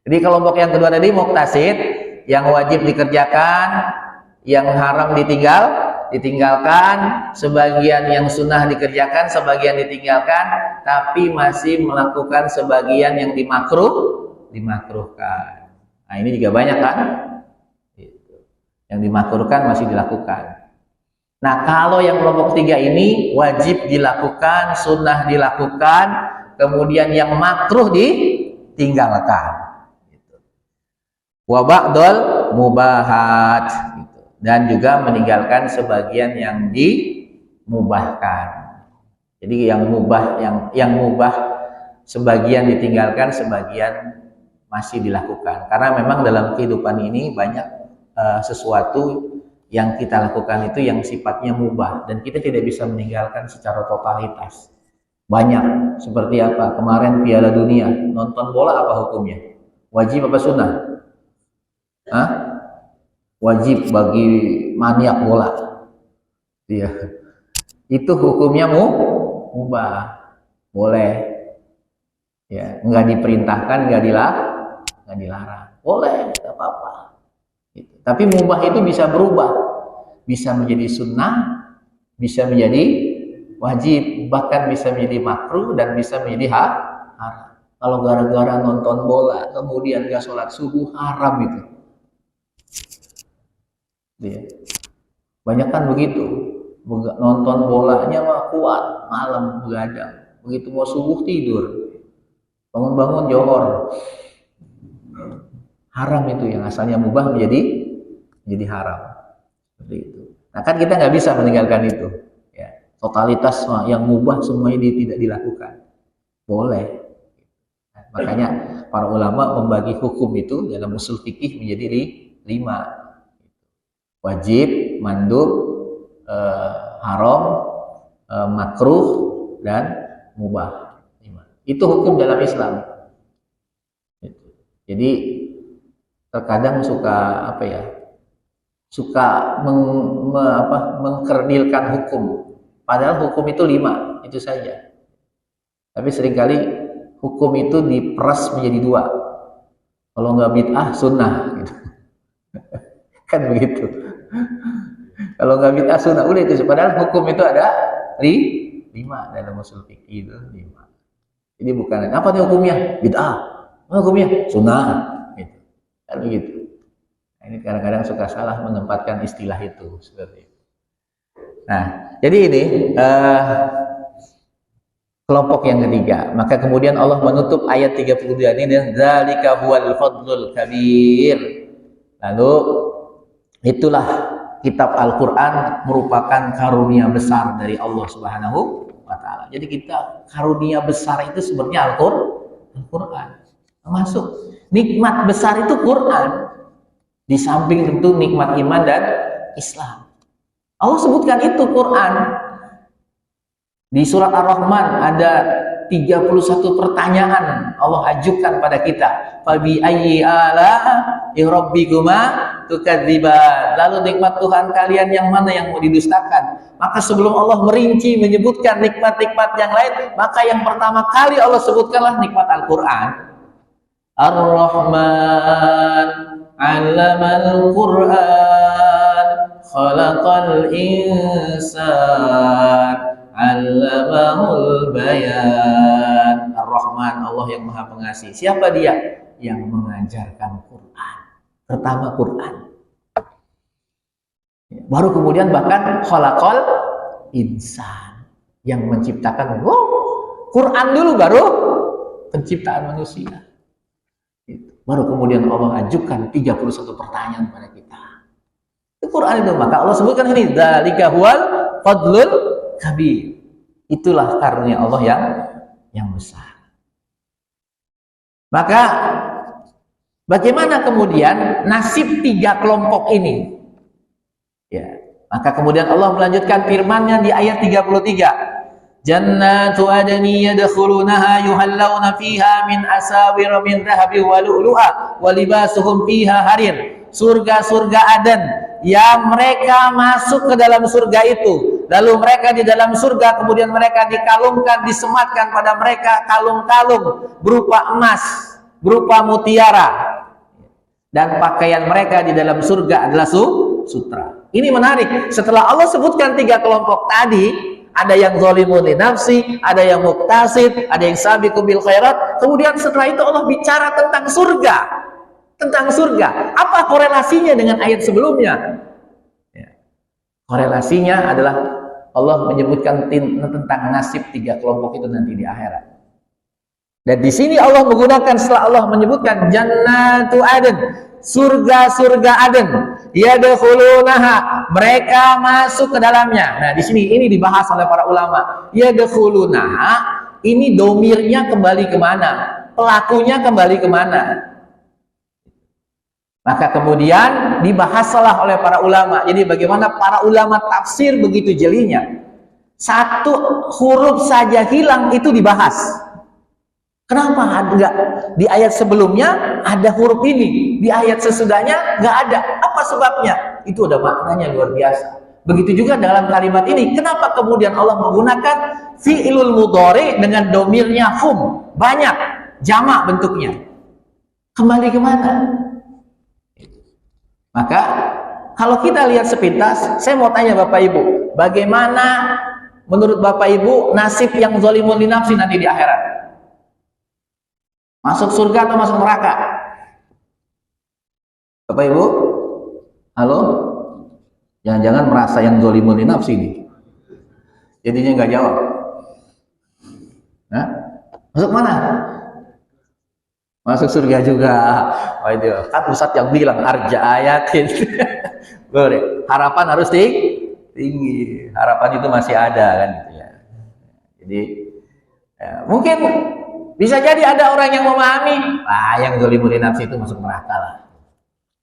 Jadi kelompok yang kedua tadi muqtasid, yang wajib dikerjakan, yang haram ditinggalkan, sebagian yang sunnah dikerjakan, sebagian ditinggalkan, tapi masih melakukan sebagian yang dimakruhkan. Nah, ini juga banyak kan? Yang dimakruhkan masih dilakukan. Nah, kalau yang kelompok tiga ini wajib dilakukan, sunnah dilakukan, kemudian yang makruh ditinggalkan. Wa ba'dul mubahat, dan juga meninggalkan sebagian yang dimubahkan. Jadi yang mubah sebagian ditinggalkan, sebagian masih dilakukan. Karena memang dalam kehidupan ini banyak sesuatu yang kita lakukan itu yang sifatnya mubah dan kita tidak bisa meninggalkan secara totalitas. Banyak, seperti apa? Kemarin Piala Dunia, nonton bola apa hukumnya? Wajib apa sunnah? Hah? Wajib bagi maniak bola. Iya. Itu hukumnya mubah. Boleh. Ya, enggak diperintahkan, enggak dilarang. Boleh, enggak apa-apa. Gitu. Tapi mubah itu bisa berubah. Bisa menjadi sunnah, bisa menjadi wajib, bahkan bisa menjadi makruh dan bisa menjadi haram. Kalau gara-gara nonton bola kemudian enggak sholat subuh, haram itu. Ya. Banyak kan begitu, nonton bolanya mah kuat, malam begadang, begitu mau subuh tidur, bangun-bangun johor. Haram itu, yang asalnya mubah menjadi haram. Seperti itu. Nah kan kita nggak bisa meninggalkan itu. Ya. Totalitas yang mubah semuanya tidak dilakukan. Boleh. Nah, makanya para ulama membagi hukum itu dalam usul fikih menjadi 5. Wajib, mandub, haram, makruh, dan mubah. Itu hukum dalam Islam. Jadi terkadang suka mengkerdilkan hukum. Padahal hukum itu 5, itu saja. Tapi seringkali hukum itu diperas menjadi 2. Kalau nggak bid'ah, sunnah. Gitu. Kan begitu. Kalau nggak bid'ah sunnah, udah itu. Padahal hukum itu ada 5 dalam usul fikih itu 5. Jadi bukan apa nih hukumnya? Bid'ah. Apa hukumnya? Sunnah. Gitu. Kan begitu. Nah, ini kadang-kadang suka salah menempatkan istilah itu seperti itu. Nah, jadi ini kelompok yang ketiga. Maka kemudian Allah menutup ayat 32 ini dengan dzalika huwal fadlul kabir. Lalu itulah kitab Al-Quran merupakan karunia besar dari Allah Subhanahu wa Ta'ala. Jadi kita karunia besar itu sebenarnya Al-Quran. Termasuk nikmat besar itu Quran. Di samping tentu nikmat iman dan Islam. Allah sebutkan itu Quran. Di surat Ar-Rahman ada 31 pertanyaan Allah ajukan pada kita. Fabi ayyi ala'i rabbikuma tukadziban. Lalu nikmat Tuhan kalian yang mana yang mau didustakan? Maka sebelum Allah merinci menyebutkan nikmat-nikmat yang lain, maka yang pertama kali Allah sebutkanlah nikmat Al-Quran. Ar-Rahman 'allamal Qur'an khalaqal insan 'allamahul bayan. Ar-Rahman, Allah yang Maha Pengasih. Siapa dia? Yang mengajarkan Quran. Pertama Quran. Baru kemudian bahkan khalaqal insan, yang menciptakan. Quran dulu baru penciptaan manusia. Baru kemudian Allah ajukan 31 pertanyaan pada kita. Itu Quran itu. Maka Allah sebutkan ini, dzalika huwal fadlul kabir. Itulah karunia Allah yang besar. Maka bagaimana kemudian nasib 3 kelompok ini? Ya. Maka kemudian Allah melanjutkan firman-Nya di ayat 33. Jannatu adni yadkhulunaha yuhallawna fiha min asawir min dhahabin wa lu'lu'a wa libasuhum fiha harir. Surga-surga Aden yang mereka masuk ke dalam surga itu, lalu mereka di dalam surga kemudian mereka dikalungkan, disematkan pada mereka kalung-kalung berupa emas, berupa mutiara, dan pakaian mereka di dalam surga adalah sutra. Ini menarik. Setelah Allah sebutkan 3 kelompok tadi, ada yang zalimun li nafsi, ada yang muqtasid, ada yang sabiqu bil khairat. Kemudian setelah itu Allah bicara tentang surga. Tentang surga. Apa korelasinya dengan ayat sebelumnya? Ya. Korelasinya adalah Allah menyebutkan tentang nasib 3 kelompok itu nanti di akhirat. Dan di sini Allah menggunakan, setelah Allah menyebutkan Jannatu Aden, surga-surga Aden, yadkhulunaha, mereka masuk ke dalamnya. Nah, di sini ini dibahas oleh para ulama. Yadkhulunaha, ini domirnya kembali kemana? Pelakunya kembali kemana? Maka kemudian dibahaslah oleh para ulama. Jadi bagaimana para ulama tafsir begitu jelinya. 1 huruf saja hilang itu dibahas. Kenapa enggak di ayat sebelumnya ada huruf ini, di ayat sesudahnya enggak ada? Apa sebabnya? Itu ada maknanya luar biasa. Begitu juga dalam kalimat ini, kenapa kemudian Allah menggunakan fi'ilul mudhari dengan domirnya hum, banyak, jamak bentuknya. Kembali kemana? Maka kalau kita lihat sepintas, saya mau tanya Bapak Ibu, bagaimana menurut Bapak Ibu nasib yang zalimun li nafsi nanti di akhirat? Masuk surga atau masuk neraka? Bapak Ibu? Halo? Jangan-jangan merasa yang zalimun li nafsi nih. Jadinya nggak jawab. Hah? Masuk mana? Masuk surga juga. Oh itu kan Ustadz yang bilang arja ayatin. Boleh. Harapan harus tinggi. Harapan itu masih ada kan gitu ya. Jadi ya, mungkin bisa jadi ada orang yang memahami, yang zalimun li nafsi itu masuk neraka lah.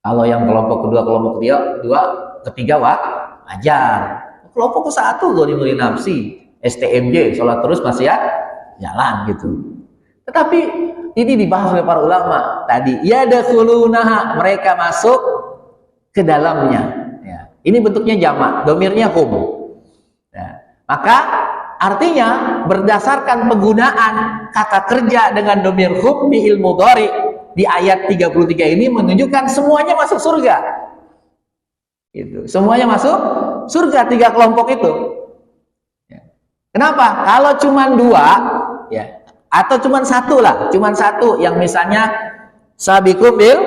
Kalau yang kelompok kedua, kelompok ketiga wajar. Kelompok ke-1 zalimun li nafsi, STMJ, sholat terus masih ya jalan gitu. Tetapi ini dibahas oleh para ulama tadi, yadkhulunaha, mereka masuk ke dalamnya. Ya. Ini bentuknya jamak, domirnya hum. Ya. Maka artinya berdasarkan penggunaan kata kerja dengan domir hum di ilmu mudhari di ayat 33 ini menunjukkan semuanya masuk surga. Gitu. Semuanya masuk surga 3 kelompok itu. Ya. Kenapa? Kalau cuma 2, ya, atau cuma 1 lah, cuma 1 yang misalnya sabiqu bil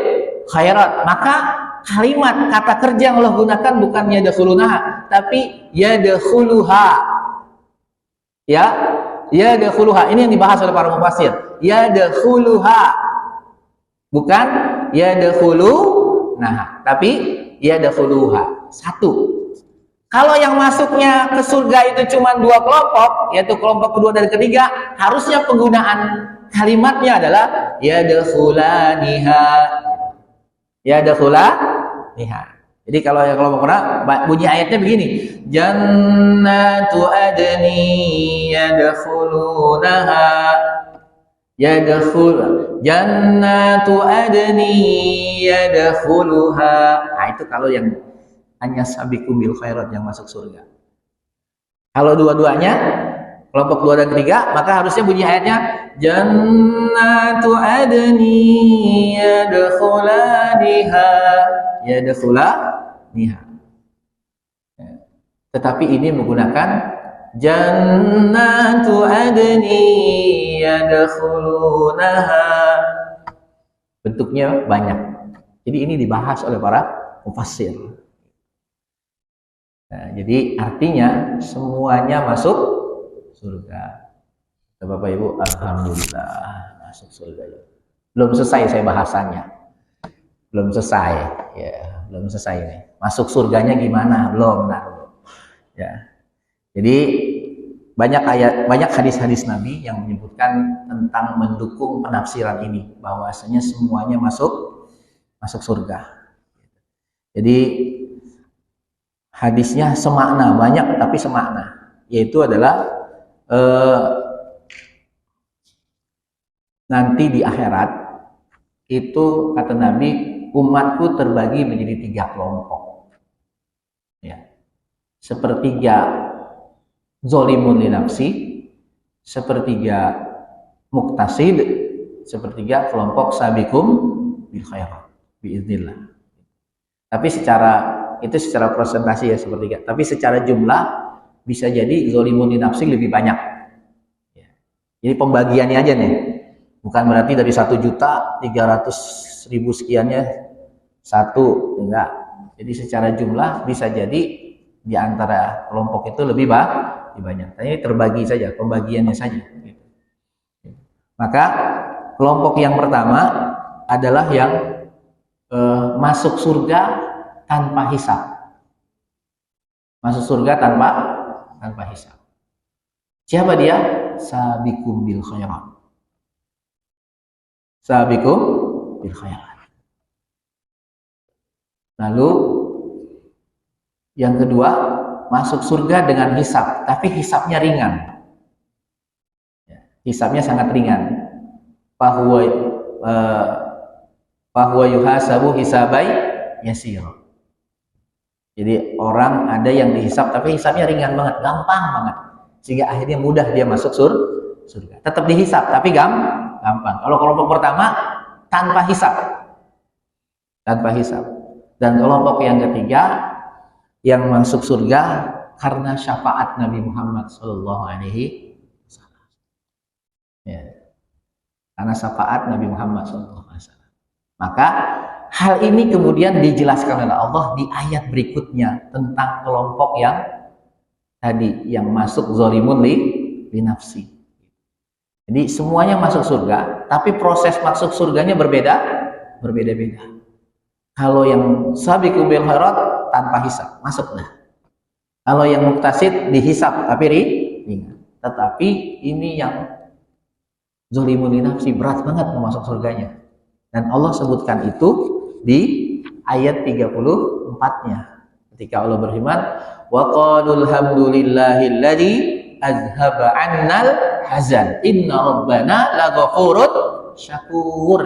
khairat, maka kalimat kata kerja yang Allah gunakan bukan yadkhulunaha, tapi yadkhuluha. Ya, yadkhuluha. Ini yang dibahas oleh para mufassir. Yadkhuluha. Bukan yadkhulunaha, tapi yadkhuluha. 1. Kalau yang masuknya ke surga itu cuma 2 kelompok, yaitu kelompok kedua dan ketiga, harusnya penggunaan kalimatnya adalah yadkhulaniha. Yadkhulaniha. Jadi kalau yang kelompok kedua, bunyi ayatnya begini. Jannatu adni yadkhulunaha. Jannatu adni yadkhuluha. Nah, itu kalau yang hanya sabiqu bil khairat yang masuk surga. Kalau dua-duanya, kelompok 2 dan 3, maka harusnya bunyi ayatnya Jannatu adni yadkhulaniha. Tetapi ini menggunakan Jannatu adni yadkhulunaha. Bentuknya banyak. Jadi ini dibahas oleh para mufassir. Nah, jadi artinya semuanya masuk surga. Bapak Ibu, alhamdulillah masuk surga. Belum selesai saya bahasannya. Belum selesai. Ya, belum selesai nih. Masuk surganya gimana? Belum. Ya. Jadi banyak hadis-hadis Nabi yang menyebutkan tentang mendukung penafsiran ini, bahwasanya semuanya masuk surga. Jadi hadisnya semakna, banyak tapi semakna, yaitu adalah nanti di akhirat itu kata Nabi, umatku terbagi menjadi 3 kelompok. Ya. Sepertiga zolimun li nafsi, sepertiga muktasid, sepertiga kelompok sabiqum bil khairat biiznillah. Tapi itu secara presentasi ya sepertiga. Tapi secara jumlah bisa jadi zolimun li nafsi lebih banyak. Ya. Jadi pembagiannya aja nih. Bukan berarti dari 1.300.000 sekiannya satu, enggak. Jadi secara jumlah bisa jadi di antara kelompok itu lebih banyak. Ini terbagi saja, pembagiannya saja. Maka kelompok yang pertama adalah yang masuk surga tanpa hisab. Masuk surga tanpa hisab. Siapa dia? Sabiqum bil khairat. Sabiqum bil khairat. Lalu yang kedua, masuk surga dengan hisab, tapi hisabnya ringan. Hisabnya sangat ringan. Fahuwa yuhasabu hisabai yasir. Jadi orang ada yang dihisab tapi hisabnya ringan banget, gampang banget. Sehingga akhirnya mudah dia masuk surga. Tetap dihisab tapi gampang. Kalau kelompok pertama tanpa hisab. Dan kelompok yang ketiga yang masuk surga karena syafaat Nabi Muhammad sallallahu alaihi wasallam. Ya. Karena syafaat Nabi Muhammad sallallahu alaihi wasallam. Maka hal ini kemudian dijelaskan oleh Allah di ayat berikutnya tentang kelompok yang tadi yang masuk zalimun li nafsi. Jadi semuanya masuk surga, tapi proses masuk surganya berbeda-beda. Kalau yang sabiqu bil khairat tanpa hisab, masuklah. Kalau yang muktasid dihisab tapi ringan. Tetapi ini yang zalimun li nafsi berat banget mau masuk surganya. Dan Allah sebutkan itu di ayat 34-nya. Ketika Allah berfirman, wa qalul hamdulillahilladzi azhaba 'annal hazan inna rabbana laghafurun syakur.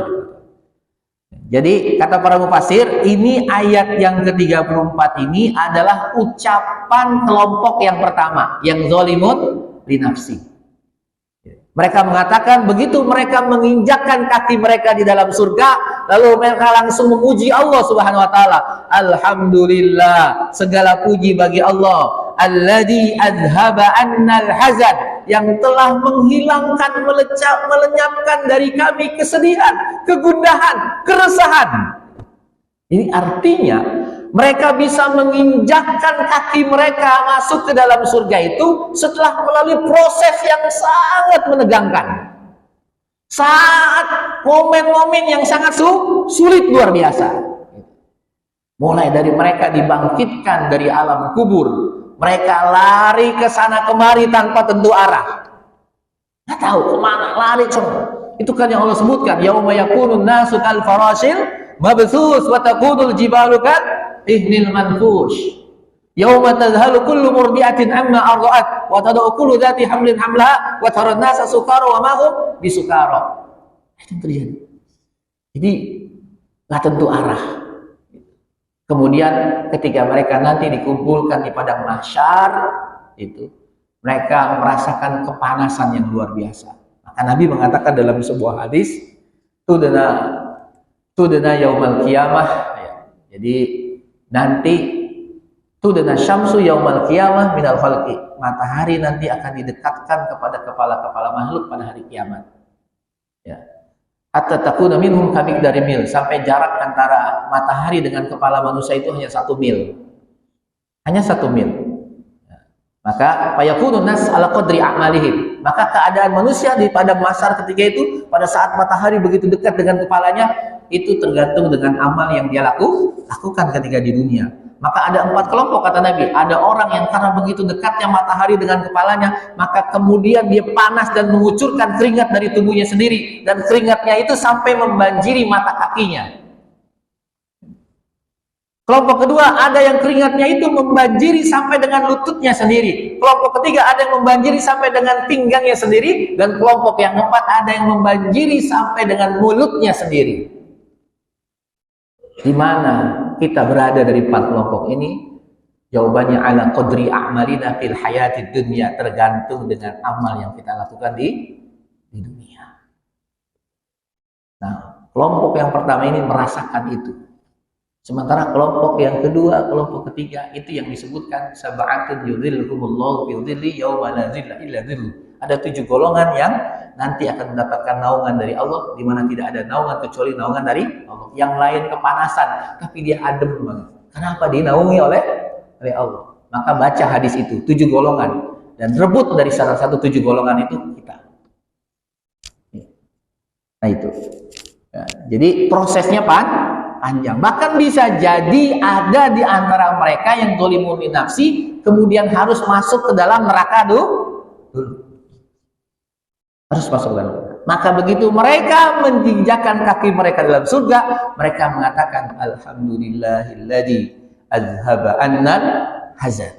Jadi kata para mufasir, ini ayat yang ke-34 ini adalah ucapan kelompok yang pertama, yang zalimun li nafsi. Mereka mengatakan begitu mereka menginjakkan kaki mereka di dalam surga, lalu mereka langsung memuji Allah Subhanahu wa taala. Alhamdulillah, segala puji bagi Allah, alladzi azhaba 'annal hazan, yang telah menghilangkan, melenyapkan dari kami kesedihan, kegundahan, keresahan. Ini artinya mereka bisa menginjakkan kaki mereka masuk ke dalam surga itu setelah melalui proses yang sangat menegangkan. Saat momen-momen yang sangat sulit luar biasa. Mulai dari mereka dibangkitkan dari alam kubur, mereka lari ke sana kemari tanpa tentu arah. Nggak tahu kemana lari semua. Itu kan yang Allah sebutkan, yauma yakunun nasu kal farasil mabthus wa taqudul jibalu kan ihnil manfush. Yauma tadhalu kullu murdi'atin amma arda'at wa tad'u kullu dhati hamlin hamlaha wa taran nasa sukara wa ma hum bisukara. Itu terjadi. Jadi nggak tentu arah. Kemudian ketika mereka nanti dikumpulkan di padang mahsyar, itu mereka merasakan kepanasan yang luar biasa. Maka Nabi mengatakan dalam sebuah hadis, tudna yaumal qiyamah. Jadi nanti tudna syamsu yaumal qiyamah minal khalqi. Matahari nanti akan didekatkan kepada kepala-kepala makhluk pada hari kiamat. Ya. Hatta takuna minhum kamik dari mil, sampai jarak antara matahari dengan kepala manusia itu hanya 1 mil. Hanya 1 mil. Maka fayakunun nas ala qadri a'malihim. Maka keadaan manusia di padang mahsyar ketika itu, pada saat matahari begitu dekat dengan kepalanya, itu tergantung dengan amal yang dia lakukan ketika di dunia. Maka ada 4 kelompok kata Nabi. Ada orang yang karena begitu dekatnya matahari dengan kepalanya, maka kemudian dia panas dan mengucurkan keringat dari tubuhnya sendiri, dan keringatnya itu sampai membanjiri mata kakinya. Kelompok kedua ada yang keringatnya itu membanjiri sampai dengan lututnya sendiri. Kelompok ketiga ada yang membanjiri sampai dengan pinggangnya sendiri. Dan kelompok yang keempat ada yang membanjiri sampai dengan mulutnya sendiri. Di mana kita berada dari empat kelompok ini? Jawabannya ala qadri a'malina fil hayatid dunya, tergantung dengan amal yang kita lakukan di dunia. Nah, kelompok yang pertama ini merasakan itu. Sementara kelompok yang kedua, kelompok ketiga itu yang disebutkan sab'atun yudhilluhumullahu fi dhilli yauma la dhilla illa dhilluh. Ada 7 golongan yang nanti akan mendapatkan naungan dari Allah, di mana tidak ada naungan kecuali naungan dari Allah. Yang lain kepanasan, tapi dia adem banget. Kenapa? Dinaungi oleh Allah. Maka baca hadis itu, 7 golongan, dan rebut dari salah satu 7 golongan itu kita. Nah itu. Ya, jadi prosesnya panjang. Bahkan bisa jadi ada di antara mereka yang dzalimun li nafsi kemudian harus masuk ke dalam neraka dulu. Harus masuk ke dalam. Maka begitu mereka menginjakkan kaki mereka dalam surga, mereka mengatakan alhamdulillahilladzi azhaba annal hazan.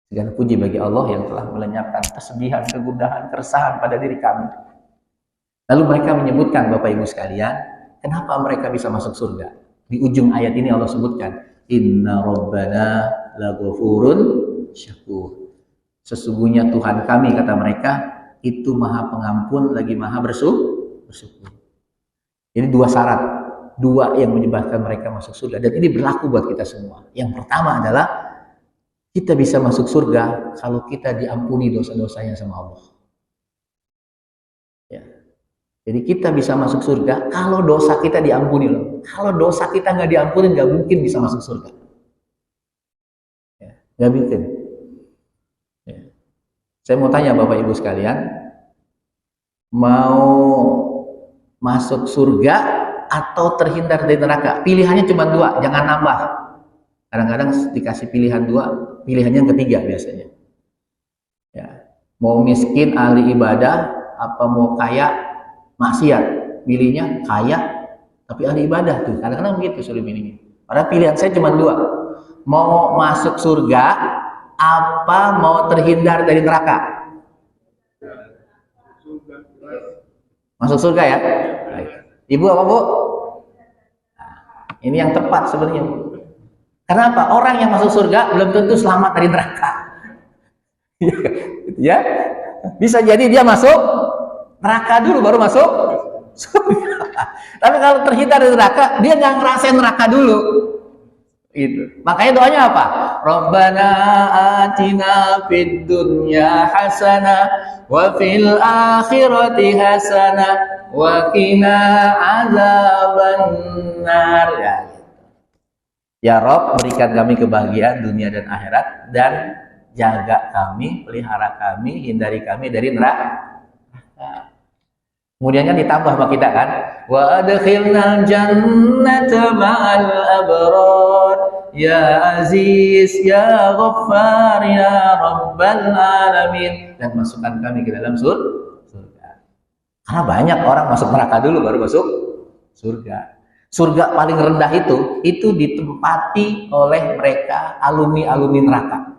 Segala puji bagi Allah yang telah melenyapkan kesedihan, kegundahan, keresahan pada diri kami. Lalu mereka menyebutkan, Bapak Ibu sekalian, kenapa mereka bisa masuk surga? Di ujung ayat ini Allah sebutkan, Inna Rabbana laghafurun syakur. Sesungguhnya Tuhan kami, kata mereka, itu maha pengampun lagi maha bersyukur. Jadi 2 syarat, 2 yang menyebabkan mereka masuk surga. Dan ini berlaku buat kita semua. Yang pertama adalah kita bisa masuk surga kalau kita diampuni dosa-dosanya sama Allah. Ya. Jadi kita bisa masuk surga kalau dosa kita diampuni loh. Kalau dosa kita nggak diampuni, nggak mungkin bisa masuk surga. Ya, nggak mungkin. Ya. Saya mau tanya Bapak Ibu sekalian, mau masuk surga atau terhindar dari neraka? Pilihannya cuma 2, jangan nambah. Kadang-kadang dikasih pilihan 2, pilihannya yang ketiga biasanya. Ya. Mau miskin ahli ibadah, apa mau kaya maksiat, pilihnya kaya tapi ahli ibadah tuh. Kadang-kadang begitu sulit pilihnya. Padahal pilihan saya cuma 2. Mau masuk surga apa mau terhindar dari neraka? Masuk surga ya. Baik. Ibu apa Bu? Nah, ini yang tepat sebenarnya. Kenapa? Orang yang masuk surga belum tentu selamat dari neraka. Ya, bisa jadi dia masuk neraka dulu baru masuk surga. Tapi kalau terhindar dari neraka, dia nggak ngerasain neraka dulu. Itu. Makanya doanya apa? Rabbana atina fid dunya hasanah wa fil akhirati hasanah wa qina adzabannar. Ya Rabb, berikan kami kebahagiaan dunia dan akhirat, dan jaga kami, pelihara kami, hindari kami dari neraka. Kemudian kan ditambah sama kita kan, wa adkhilnal jannata ma'al abrar ya aziz ya ghaffar ya rabbal alamin, dan masukkan kami ke dalam surga. Karena banyak orang masuk neraka dulu baru masuk surga. Surga paling rendah itu ditempati oleh mereka alumni-alumni neraka.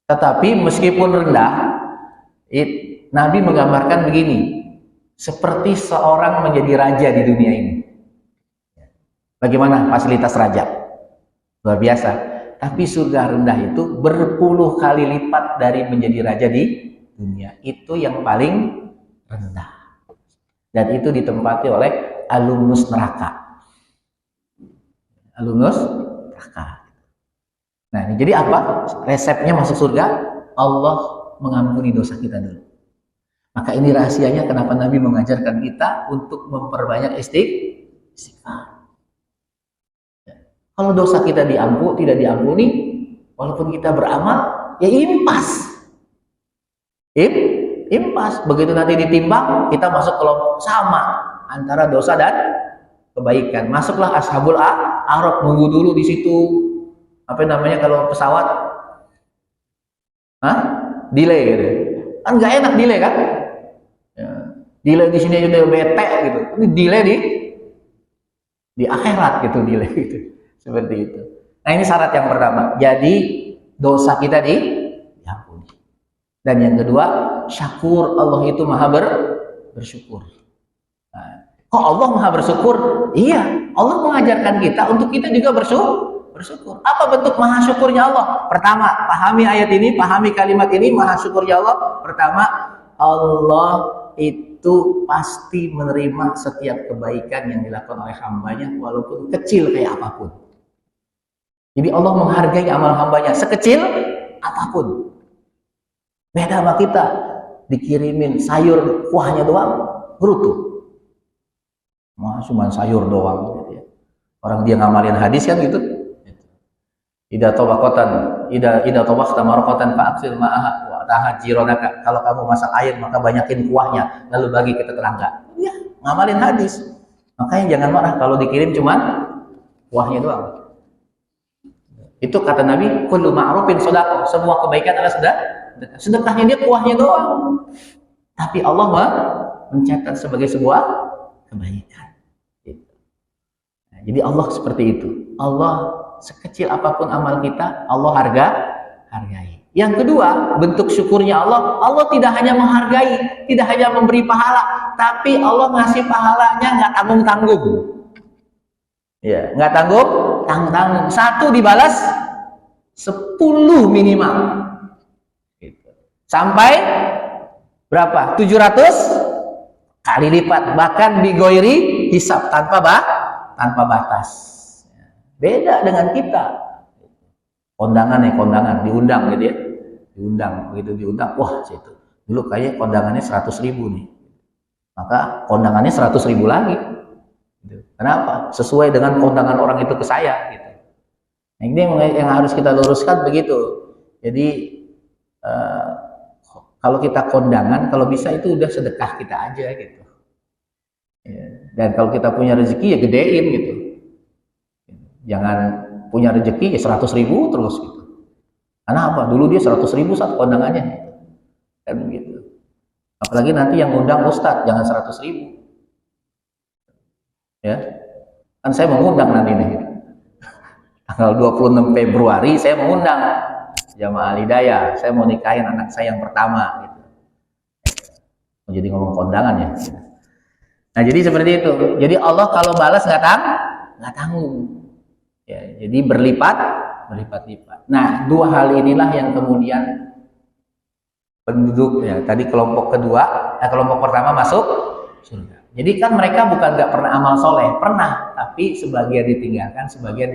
Tetapi meskipun rendah, Nabi menggambarkan begini, seperti seorang menjadi raja di dunia ini. Bagaimana fasilitas raja? Luar biasa. Tapi surga rendah itu berpuluh kali lipat dari menjadi raja di dunia. Itu yang paling rendah. Dan itu ditempati oleh alumnus neraka. Alumnus neraka. Nah, ini jadi apa? Resepnya masuk surga, Allah mengampuni dosa kita dulu. Maka ini rahasianya kenapa Nabi mengajarkan kita untuk memperbanyak istighfar. Ya. Kalau dosa kita tidak diampuni, walaupun kita beramal, ya impas. Impas. Begitu nanti ditimbang, kita masuk kelompok sama antara dosa dan kebaikan. Masuklah ashabul a'raf, nunggu dulu di situ. Apa namanya kalau pesawat? Delay gitu. Kan nggak enak delay kan? Ya. Delay di sini udah bete gitu. Ini delay di akhirat gitu nilai gitu. Seperti itu. Nah, ini syarat yang pertama. Jadi dosa kita diampuni. Dan yang kedua, syakur, Allah itu maha bersyukur. Nah, kok Allah maha bersyukur? Iya, Allah mengajarkan kita untuk kita juga bersyukur. Apa bentuk maha syukurnya Allah? Pertama, pahami ayat ini, pahami kalimat ini, maha syukurnya Allah. Pertama, Allah itu pasti menerima setiap kebaikan yang dilakukan oleh hambanya, walaupun kecil kayak apapun. Jadi Allah menghargai amal hambanya sekecil apapun. Beda sama kita, dikirimin sayur kuahnya doang, gerutu. Cuma sayur doang. Gitu ya. Orang dia ngamalin hadis kan gitu. Ida tobakta marqatan fa'aksil ma'aha wa taha jironaka. Kalau kamu masak air maka banyakin kuahnya, lalu bagi ke tetangga. Ya, ngamalin hadis. Makanya jangan marah kalau dikirim cuman kuahnya doang. Itu kata Nabi, kullu ma'rufin shadaqah. Semua kebaikan adalah sedekah. Sedekahnya dia kuahnya doang. Tapi Allah mencatat sebagai sebuah kebaikan. Nah, jadi Allah seperti itu. Allah sekecil apapun amal kita, Allah hargai. Yang kedua, bentuk syukurnya Allah, Allah tidak hanya menghargai, tidak hanya memberi pahala, tapi Allah ngasih pahalanya nggak tanggung-tanggung. Ya, nggak tanggung-tanggung. Satu dibalas 10 minimal. Gitu. Sampai berapa? 700 kali lipat, bahkan bigoiri hisab tanpa batas. Beda dengan kita. Kondangan diundang gitu ya. Begitu diundang, wah situ. Dulu kayaknya kondangannya 100.000 nih. Maka kondangannya 100.000 lagi. Kenapa? Sesuai dengan kondangan orang itu ke saya gitu. Nah, ini yang harus kita luruskan begitu. Jadi kalau kita kondangan, kalau bisa itu udah sedekah kita aja gitu. Ya. Dan kalau kita punya rezeki ya gedein gitu. Jangan punya rezeki ya 100.000 terus gitu. Karena apa? Dulu dia 100.000 saat kondangannya. Kan begitu. Apalagi nanti yang undang ustadz jangan 100.000. Ya, kan saya mengundang nanti nih tanggal 26 Februari saya mengundang Jamaah Hidayah, saya mau nikahin anak saya yang pertama gitu. Mau jadi ngomong kondangan ya. Nah jadi seperti itu. Jadi Allah kalau balas nggak tanggung. Ya, jadi berlipat-lipat. Nah dua hal inilah yang kemudian penduduk ya tadi kelompok pertama masuk surga. Jadi kan mereka bukan nggak pernah amal soleh, pernah, tapi sebagian ditinggalkan, sebagian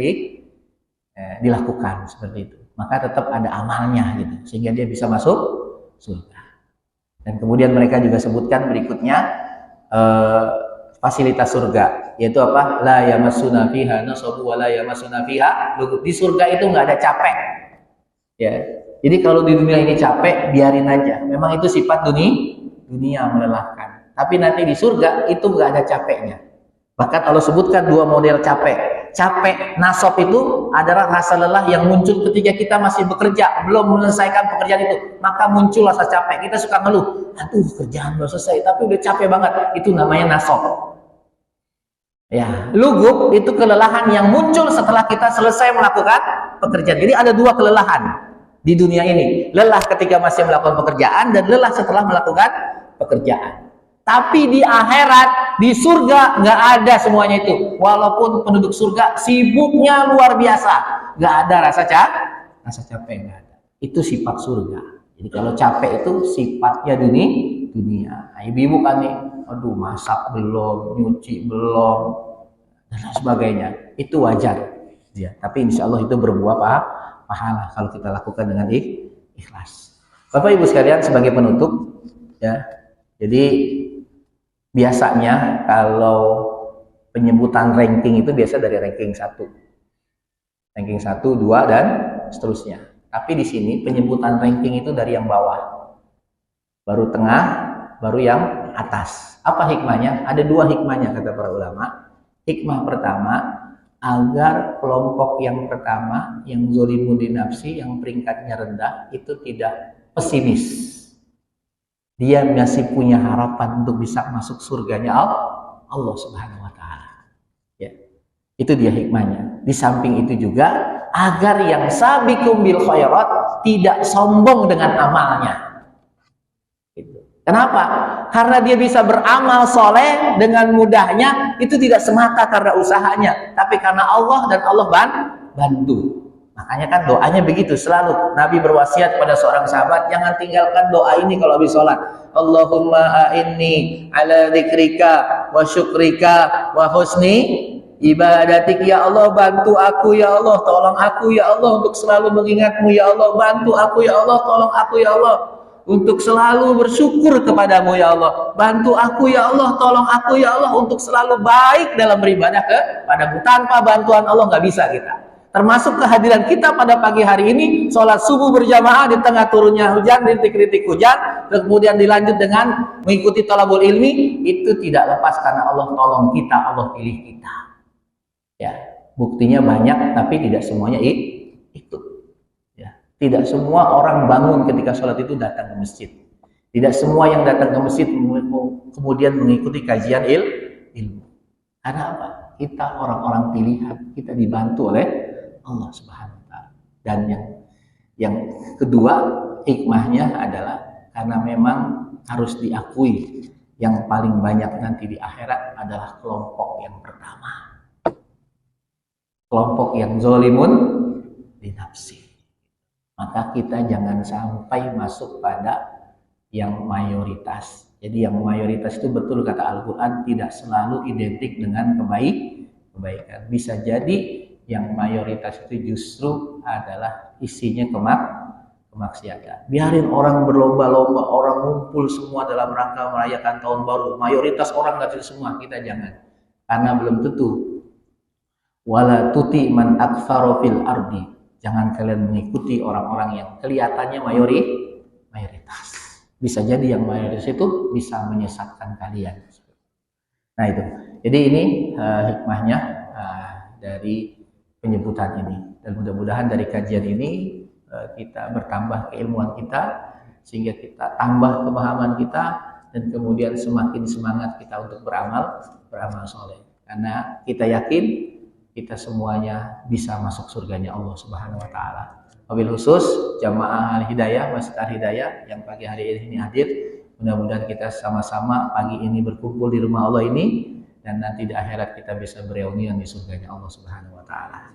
dilakukan seperti itu. Maka tetap ada amalnya gitu, sehingga dia bisa masuk surga. Dan kemudian mereka juga sebutkan berikutnya fasilitas surga, yaitu apa? La yamassuna fiha nasabu wa la yamassuna fiha lughub. Di surga itu nggak ada capek. Ya. Jadi kalau di dunia ini capek, biarin aja. Memang itu sifat dunia melelahkan. Tapi nanti di surga itu nggak ada capeknya. Bahkan Allah sebutkan dua model capek. Capek nasab itu adalah rasa lelah yang muncul ketika kita masih bekerja, belum menyelesaikan pekerjaan itu. Maka muncul rasa capek. Kita suka ngeluh, aduh kerjaan belum selesai, tapi udah capek banget. Itu namanya nasab. Ya, lughub itu kelelahan yang muncul setelah kita selesai melakukan pekerjaan. Jadi ada dua kelelahan di dunia ini. Lelah ketika masih melakukan pekerjaan dan lelah setelah melakukan pekerjaan. Tapi di akhirat, di surga nggak ada semuanya itu. Walaupun penduduk surga sibuknya luar biasa, nggak ada rasa capek nggak ada. Itu sifat surga. Jadi kalau capek itu sifatnya dunia. Nah, ibu-ibu kan nih, aduh masak belum, nyuci belum, dan lain sebagainya. Itu wajar. Ya, tapi insya Allah itu berbuah pahala kalau kita lakukan dengan ikhlas. Bapak Ibu sekalian, sebagai penutup, ya. Jadi biasanya kalau penyebutan ranking itu biasa dari ranking 1. Ranking 1, 2 dan seterusnya. Tapi di sini penyebutan ranking itu dari yang bawah. Baru tengah, baru yang atas. Apa hikmahnya? Ada dua hikmahnya kata para ulama. Hikmah pertama, agar kelompok yang pertama, yang zalimun li nafsi, yang peringkatnya rendah, itu tidak pesimis. Dia masih punya harapan untuk bisa masuk surganya Allah Subhanahu wa taala. Ya. Itu dia hikmahnya. Di samping itu juga agar yang sabiqum bil khairat tidak sombong dengan amalnya. Kenapa? Karena dia bisa beramal soleh dengan mudahnya, itu tidak semata karena usahanya, tapi karena Allah dan Allah bantu. Makanya kan doanya begitu selalu. Nabi berwasiat pada seorang sahabat, jangan tinggalkan doa ini kalau habis sholat. Allahumma a'inni ala dzikrika wa syukrika wa husni ibadatik. Ya Allah, bantu aku ya Allah, tolong aku ya Allah untuk selalu mengingatmu ya Allah, bantu aku ya Allah, tolong aku ya Allah untuk selalu bersyukur kepadamu ya Allah, bantu aku ya Allah, tolong aku ya Allah untuk selalu baik dalam beribadah kepadamu. Tanpa bantuan Allah nggak bisa kita. Termasuk kehadiran kita pada pagi hari ini, sholat subuh berjamaah di tengah turunnya hujan, rintik-rintik hujan, kemudian dilanjut dengan mengikuti thalabul ilmi, itu tidak lepas karena Allah tolong kita, Allah pilih kita. Ya, buktinya banyak, tapi tidak semuanya itu. Tidak semua orang bangun ketika sholat itu datang ke masjid. Tidak semua yang datang ke masjid kemudian mengikuti kajian ilmu. Karena apa? Kita orang-orang pilihan. Kita dibantu oleh Allah Subhanahu wa Ta'ala. Dan yang kedua, hikmahnya adalah karena memang harus diakui yang paling banyak nanti di akhirat adalah kelompok yang pertama. Kelompok yang zalimun li nafsi. Maka kita jangan sampai masuk pada yang mayoritas. Jadi yang mayoritas itu betul kata Al-Quran tidak selalu identik dengan kebaikan. Bisa jadi yang mayoritas itu justru adalah isinya kemaksiatan. Biarin orang berlomba-lomba, orang ngumpul semua dalam rangka merayakan tahun baru. Mayoritas orang nggak semua, kita jangan. Karena belum tentu. Wala tuti man aktsara fil ardi. Jangan kalian mengikuti orang-orang yang kelihatannya mayoritas. Bisa jadi yang mayoritas itu bisa menyesatkan kalian. Nah itu. Jadi ini hikmahnya dari penyebutan ini. Dan mudah-mudahan dari kajian ini kita bertambah keilmuan kita, sehingga kita tambah pemahaman kita, dan kemudian semakin semangat kita untuk beramal soleh. Karena kita yakin kita semuanya bisa masuk surganya Allah Subhanahu wa Ta'ala. Wabil khusus jamaah Al-Hidayah, Masjid Al-Hidayah yang pagi hari ini hadir, mudah-mudahan kita sama-sama pagi ini berkumpul di rumah Allah ini, dan nanti di akhirat kita bisa bereunian di surganya Allah Subhanahu wa Ta'ala.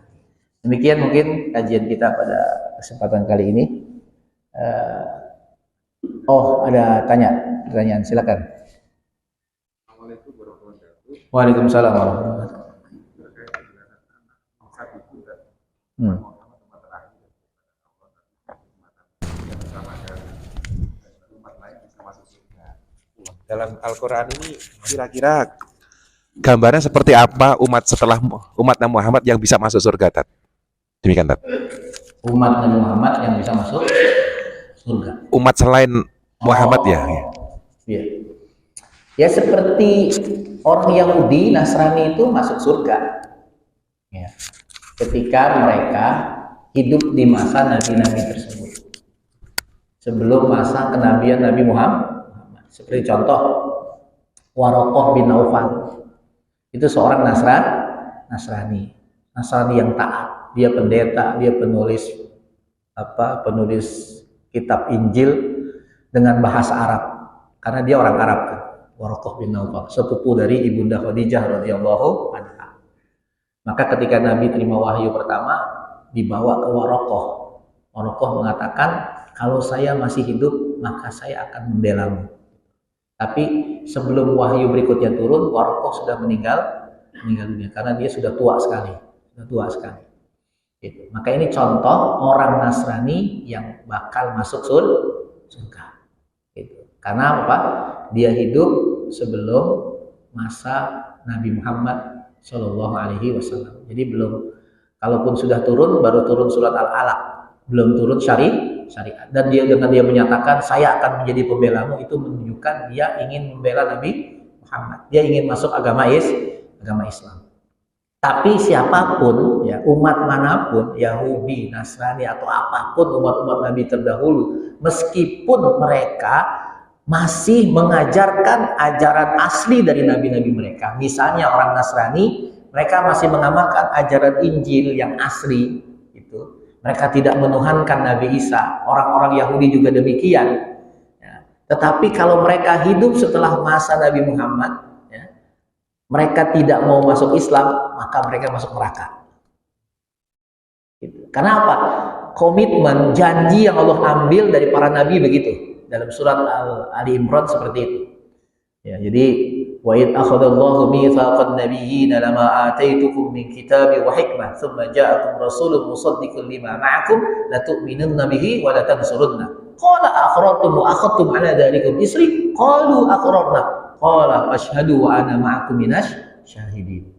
Demikian mungkin kajian kita pada kesempatan kali ini. Ada pertanyaan, silakan. Waalaikumsalam warahmatullahi wabarakatuh. Dalam Al-Quran ini kira-kira gambarnya seperti apa umat setelah umat Nabi Muhammad yang bisa masuk surga, Tat? Demikian, Tat. Umat Nabi Muhammad yang bisa masuk surga. Umat selain Muhammad ya. Iya. Ya seperti orang Yahudi, Nasrani itu masuk surga. Ya. Ketika mereka hidup di masa nabi-nabi tersebut, sebelum masa kenabian Nabi Muhammad. Seperti contoh Waraqah bin Naufal, itu seorang Nasrani yang taat. Dia pendeta, dia penulis kitab Injil dengan bahasa Arab, karena dia orang Arab kan. Waraqah bin Naufal, sepupu dari ibunda Khadijah radhiyallahu anha. Maka ketika Nabi terima wahyu pertama, dibawa ke Waraqah. Waraqah mengatakan, kalau saya masih hidup, maka saya akan membelamu. Tapi sebelum wahyu berikutnya turun, Waraqah sudah meninggal dunia, karena dia sudah tua sekali. Gitu. Maka ini contoh orang Nasrani yang bakal masuk surga. Gitu. Karena apa? Dia hidup sebelum masa Nabi Muhammad Shallallahu Alaihi Wasallam. Jadi belum, kalaupun sudah turun, baru turun surat Al-Alaq, belum turun syariat. Dan dengan dia menyatakan saya akan menjadi pembelamu, itu menunjukkan dia ingin membela Nabi Muhammad. Dia ingin masuk agama Islam. Tapi siapapun, ya umat manapun, Yahudi, Nasrani atau apapun umat-umat Nabi terdahulu, meskipun mereka masih mengajarkan ajaran asli dari nabi-nabi mereka. Misalnya orang Nasrani mereka masih mengamalkan ajaran Injil yang asli itu. Mereka tidak menuhankan Nabi Isa. Orang-orang Yahudi juga demikian. Ya. Tetapi kalau mereka hidup setelah masa Nabi Muhammad, ya, mereka tidak mau masuk Islam, maka mereka masuk neraka. Gitu. Karena apa? Komitmen, janji yang Allah ambil dari para nabi begitu. Dalam surat Ali Imran seperti itu. Ya, jadi wa id akhadallahu mitsaqan nabiyyina lama ataitukum min kitabi wa hikmah thumma ja'akum rasulun musaddiqun lima ma'akum la tu'minunna bihi wa la tansurunna qala aqrartum wa akhadtum ala dzalikum isri qalu aqrarna qala fashhadu wa ana ma'akum minasy syahidin.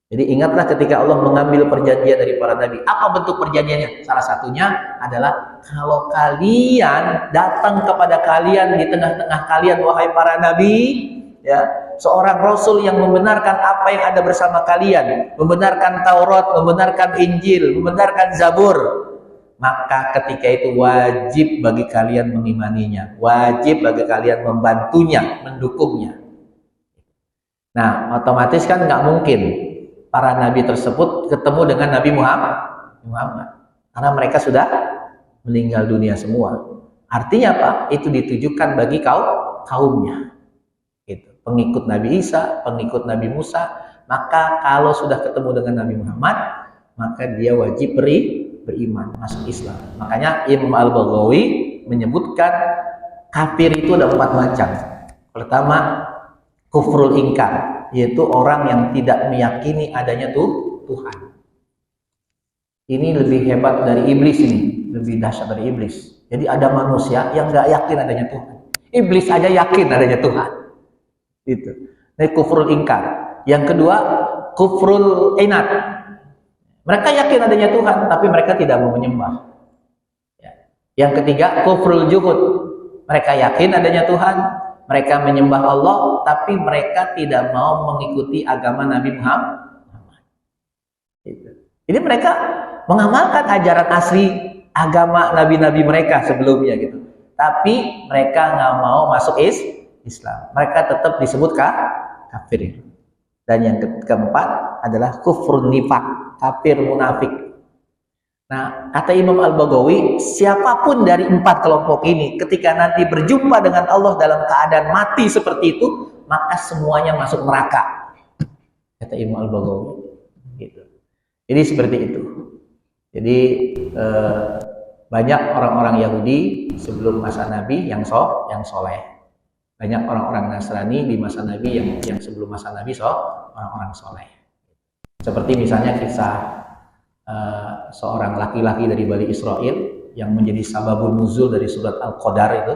Jadi ingatlah ketika Allah mengambil perjanjian dari para nabi. Apa bentuk perjanjiannya? Salah satunya adalah kalau kalian datang kepada kalian di tengah-tengah kalian wahai para nabi, ya, seorang rasul yang membenarkan apa yang ada bersama kalian, membenarkan Taurat, membenarkan Injil, membenarkan Zabur, maka ketika itu wajib bagi kalian mengimaninya, wajib bagi kalian membantunya, mendukungnya. Nah, otomatis kan nggak mungkin para nabi tersebut ketemu dengan Nabi Muhammad, karena mereka sudah meninggal dunia semua. Artinya apa? Itu ditujukan bagi kaumnya. Gitu. Pengikut Nabi Isa, pengikut Nabi Musa, maka kalau sudah ketemu dengan Nabi Muhammad, maka dia wajib beriman, masuk Islam. Makanya Imam Al-Baghawi menyebutkan kafir itu ada 4 macam. Pertama, kufrul ingkar, yaitu orang yang tidak meyakini adanya Tuhan. Ini lebih hebat dari iblis, ini lebih dahsyat dari iblis. Jadi ada manusia yang nggak yakin adanya Tuhan. Iblis aja yakin adanya Tuhan. Itu. Ini kufrul ingkar. Yang kedua, kufrul inat. Mereka yakin adanya Tuhan, tapi mereka tidak mau menyembah. Yang ketiga, kufrul juhud. Mereka yakin adanya Tuhan, mereka menyembah Allah, tapi mereka tidak mau mengikuti agama Nabi Muhammad. Jadi mereka mengamalkan ajaran asli agama nabi-nabi mereka sebelumnya gitu. Tapi mereka nggak mau masuk Islam. Mereka tetap disebut kafir. Dan yang keempat adalah kufrun nifaq, kafir munafik. Nah, kata Imam Al-Baghawi, siapapun dari 4 kelompok ini ketika nanti berjumpa dengan Allah dalam keadaan mati seperti itu, maka semuanya masuk neraka. Kata Imam Al-Baghawi. Gitu. Jadi seperti itu. Jadi banyak orang-orang Yahudi sebelum masa Nabi yang soleh. Banyak orang-orang Nasrani di masa Nabi yang sebelum masa Nabi orang-orang soleh. Seperti misalnya kisah seorang laki-laki dari Bani Israel yang menjadi sababun nuzul dari surat Al-Qadar itu,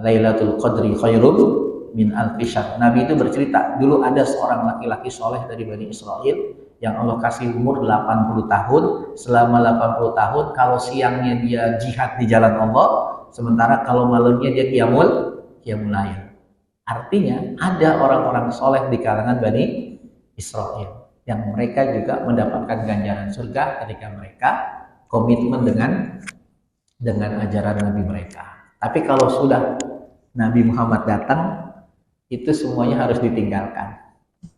Lailatul Qadri khairum min alfi syahr. Nabi itu bercerita, dulu ada seorang laki-laki soleh dari Bani Israel yang Allah kasih umur 80 tahun. Selama 80 tahun, kalau siangnya dia jihad di jalan Allah, sementara kalau malamnya dia qiyamul lail. Artinya ada orang-orang soleh di kalangan Bani Israel yang mereka juga mendapatkan ganjaran surga ketika mereka komitmen dengan ajaran Nabi mereka. Tapi kalau sudah Nabi Muhammad datang, itu semuanya harus ditinggalkan.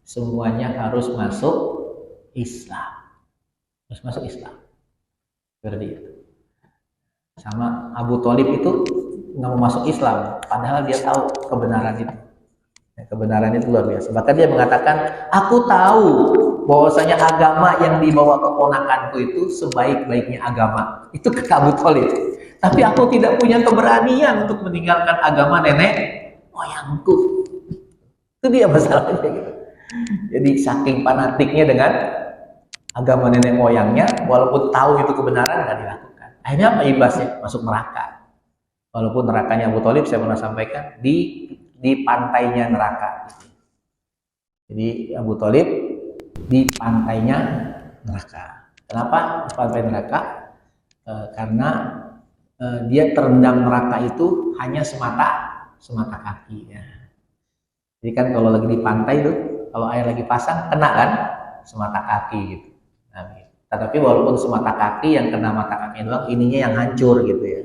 Semuanya harus masuk Islam. Harus masuk Islam. Seperti itu. Sama Abu Thalib itu nggak mau masuk Islam, padahal dia tahu kebenaran itu. Kebenaran itu luar biasa. Bahkan dia mengatakan, aku tahu bahwasanya agama yang dibawa keponakanku itu sebaik-baiknya agama. Itu kata Abu Thalib. Tapi aku tidak punya keberanian untuk meninggalkan agama nenek moyangku. Itu dia masalahnya gitu. Jadi saking fanatiknya dengan agama nenek moyangnya, walaupun tahu itu kebenaran nggak dilakukan. Akhirnya apa imbasnya? Masuk neraka. Walaupun nerakanya Abu Thalib, saya pernah sampaikan, di pantainya neraka. Jadi Abu Thalib di pantainya neraka. Kenapa di pantai neraka? Karena dia terendam neraka itu hanya semata kaki. Ya. Jadi kan kalau lagi di pantai itu, kalau air lagi pasang, kena kan semata kaki gitu. Nah, gitu. Tetapi walaupun semata kaki, yang kena mata kaki doang, ininya yang hancur gitu ya.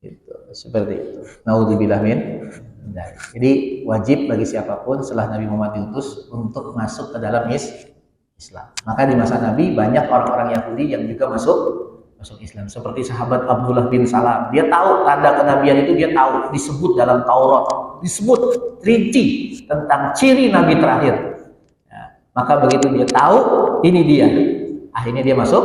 Gitu. Seperti itu. Naudzubillah min. Jadi wajib bagi siapapun setelah Nabi Muhammad diutus untuk masuk ke dalam Islam. Maka di masa Nabi banyak orang-orang Yahudi yang juga masuk Islam. Seperti sahabat Abdullah bin Salam. Dia tahu tanda kenabian itu, dia tahu. Disebut dalam Taurat. Disebut rinci tentang ciri Nabi terakhir. Ya, maka begitu dia tahu, ini dia. Akhirnya dia masuk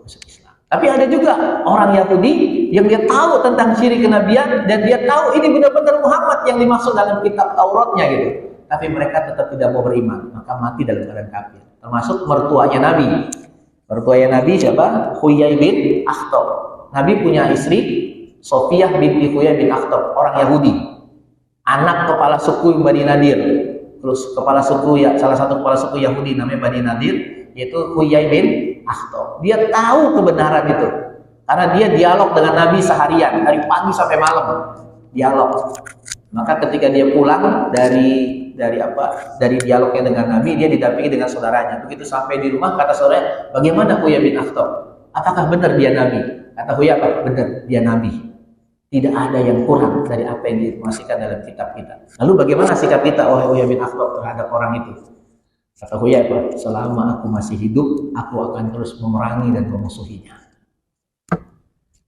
Islam. Tapi ada juga orang Yahudi yang dia tahu tentang ciri kenabian dan dia tahu ini benar-benar Muhammad yang dimaksud dalam kitab Tauratnya gitu. Tapi mereka tetap tidak mau beriman, maka mati dalam keadaan kafir. Termasuk mertuanya Nabi. Mertuanya Nabi siapa? Huyai bin Akhtab. Nabi punya istri Sofiyah binti Huyai bin Akhtab, orang Yahudi. Anak kepala suku Bani Nadir. Terus kepala suku ya, salah satu kepala suku Yahudi namanya Bani Nadir, yaitu Huyai bin Akhtab. Dia tahu kebenaran itu. Karena dia dialog dengan Nabi seharian, dari pagi sampai malam. Dialog. Maka ketika dia pulang dari dialognya dengan Nabi, dia didampingi dengan saudaranya. Begitu sampai di rumah, kata saudaranya, bagaimana Huyai bin Akhtab? Apakah benar dia Nabi? Kata Huyai, apa? Benar, dia Nabi. Tidak ada yang kurang dari apa yang diinformasikan dalam kitab kita. Lalu bagaimana sikap kita, wahai Huyai bin Akhtab, terhadap orang itu? Kata Huyai, apa? Selama aku masih hidup, aku akan terus memerangi dan memusuhinya.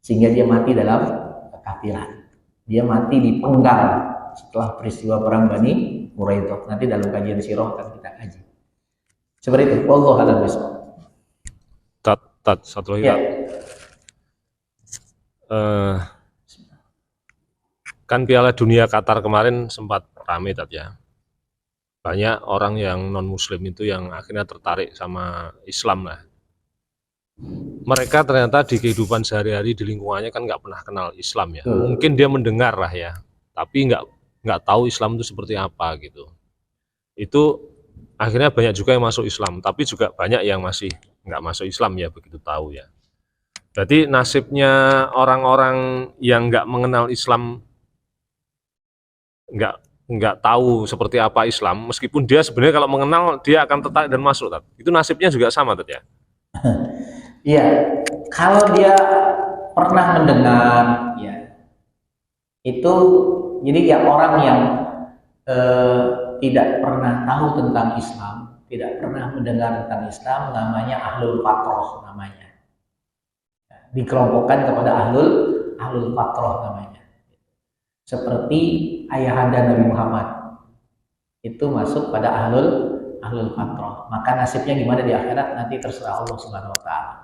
Sehingga dia mati dalam kekafiran. Dia mati dipenggal setelah peristiwa perang Bani Quraidah. Nanti dalam kajian sirah akan kita kaji. Seperti itu. Wallahu a'lam bishawab. Satu lagi. Ya. Kan Piala Dunia Qatar kemarin sempat rame ya. Banyak orang yang non Muslim itu yang akhirnya tertarik sama Islam lah. Mereka ternyata di kehidupan sehari-hari di lingkungannya kan nggak pernah kenal Islam ya. Mungkin dia mendengar lah ya, tapi nggak tahu Islam itu seperti apa gitu. Itu akhirnya banyak juga yang masuk Islam, tapi juga banyak yang masih nggak masuk Islam ya, begitu tahu ya. Berarti nasibnya orang-orang yang nggak mengenal Islam, nggak tahu seperti apa Islam, meskipun dia sebenarnya kalau mengenal dia akan tertarik dan masuk. Itu nasibnya juga sama ya. Iya, kalau dia pernah mendengar, ya itu jadi ya orang yang tidak pernah tahu tentang Islam, tidak pernah mendengar tentang Islam, namanya ahlul fatroh namanya. Dikelompokkan kepada ahlul fatroh namanya. Seperti ayahanda Nabi Muhammad itu masuk pada ahlul fatroh. Maka nasibnya gimana di akhirat nanti terserah Allah Subhanahu wa taala.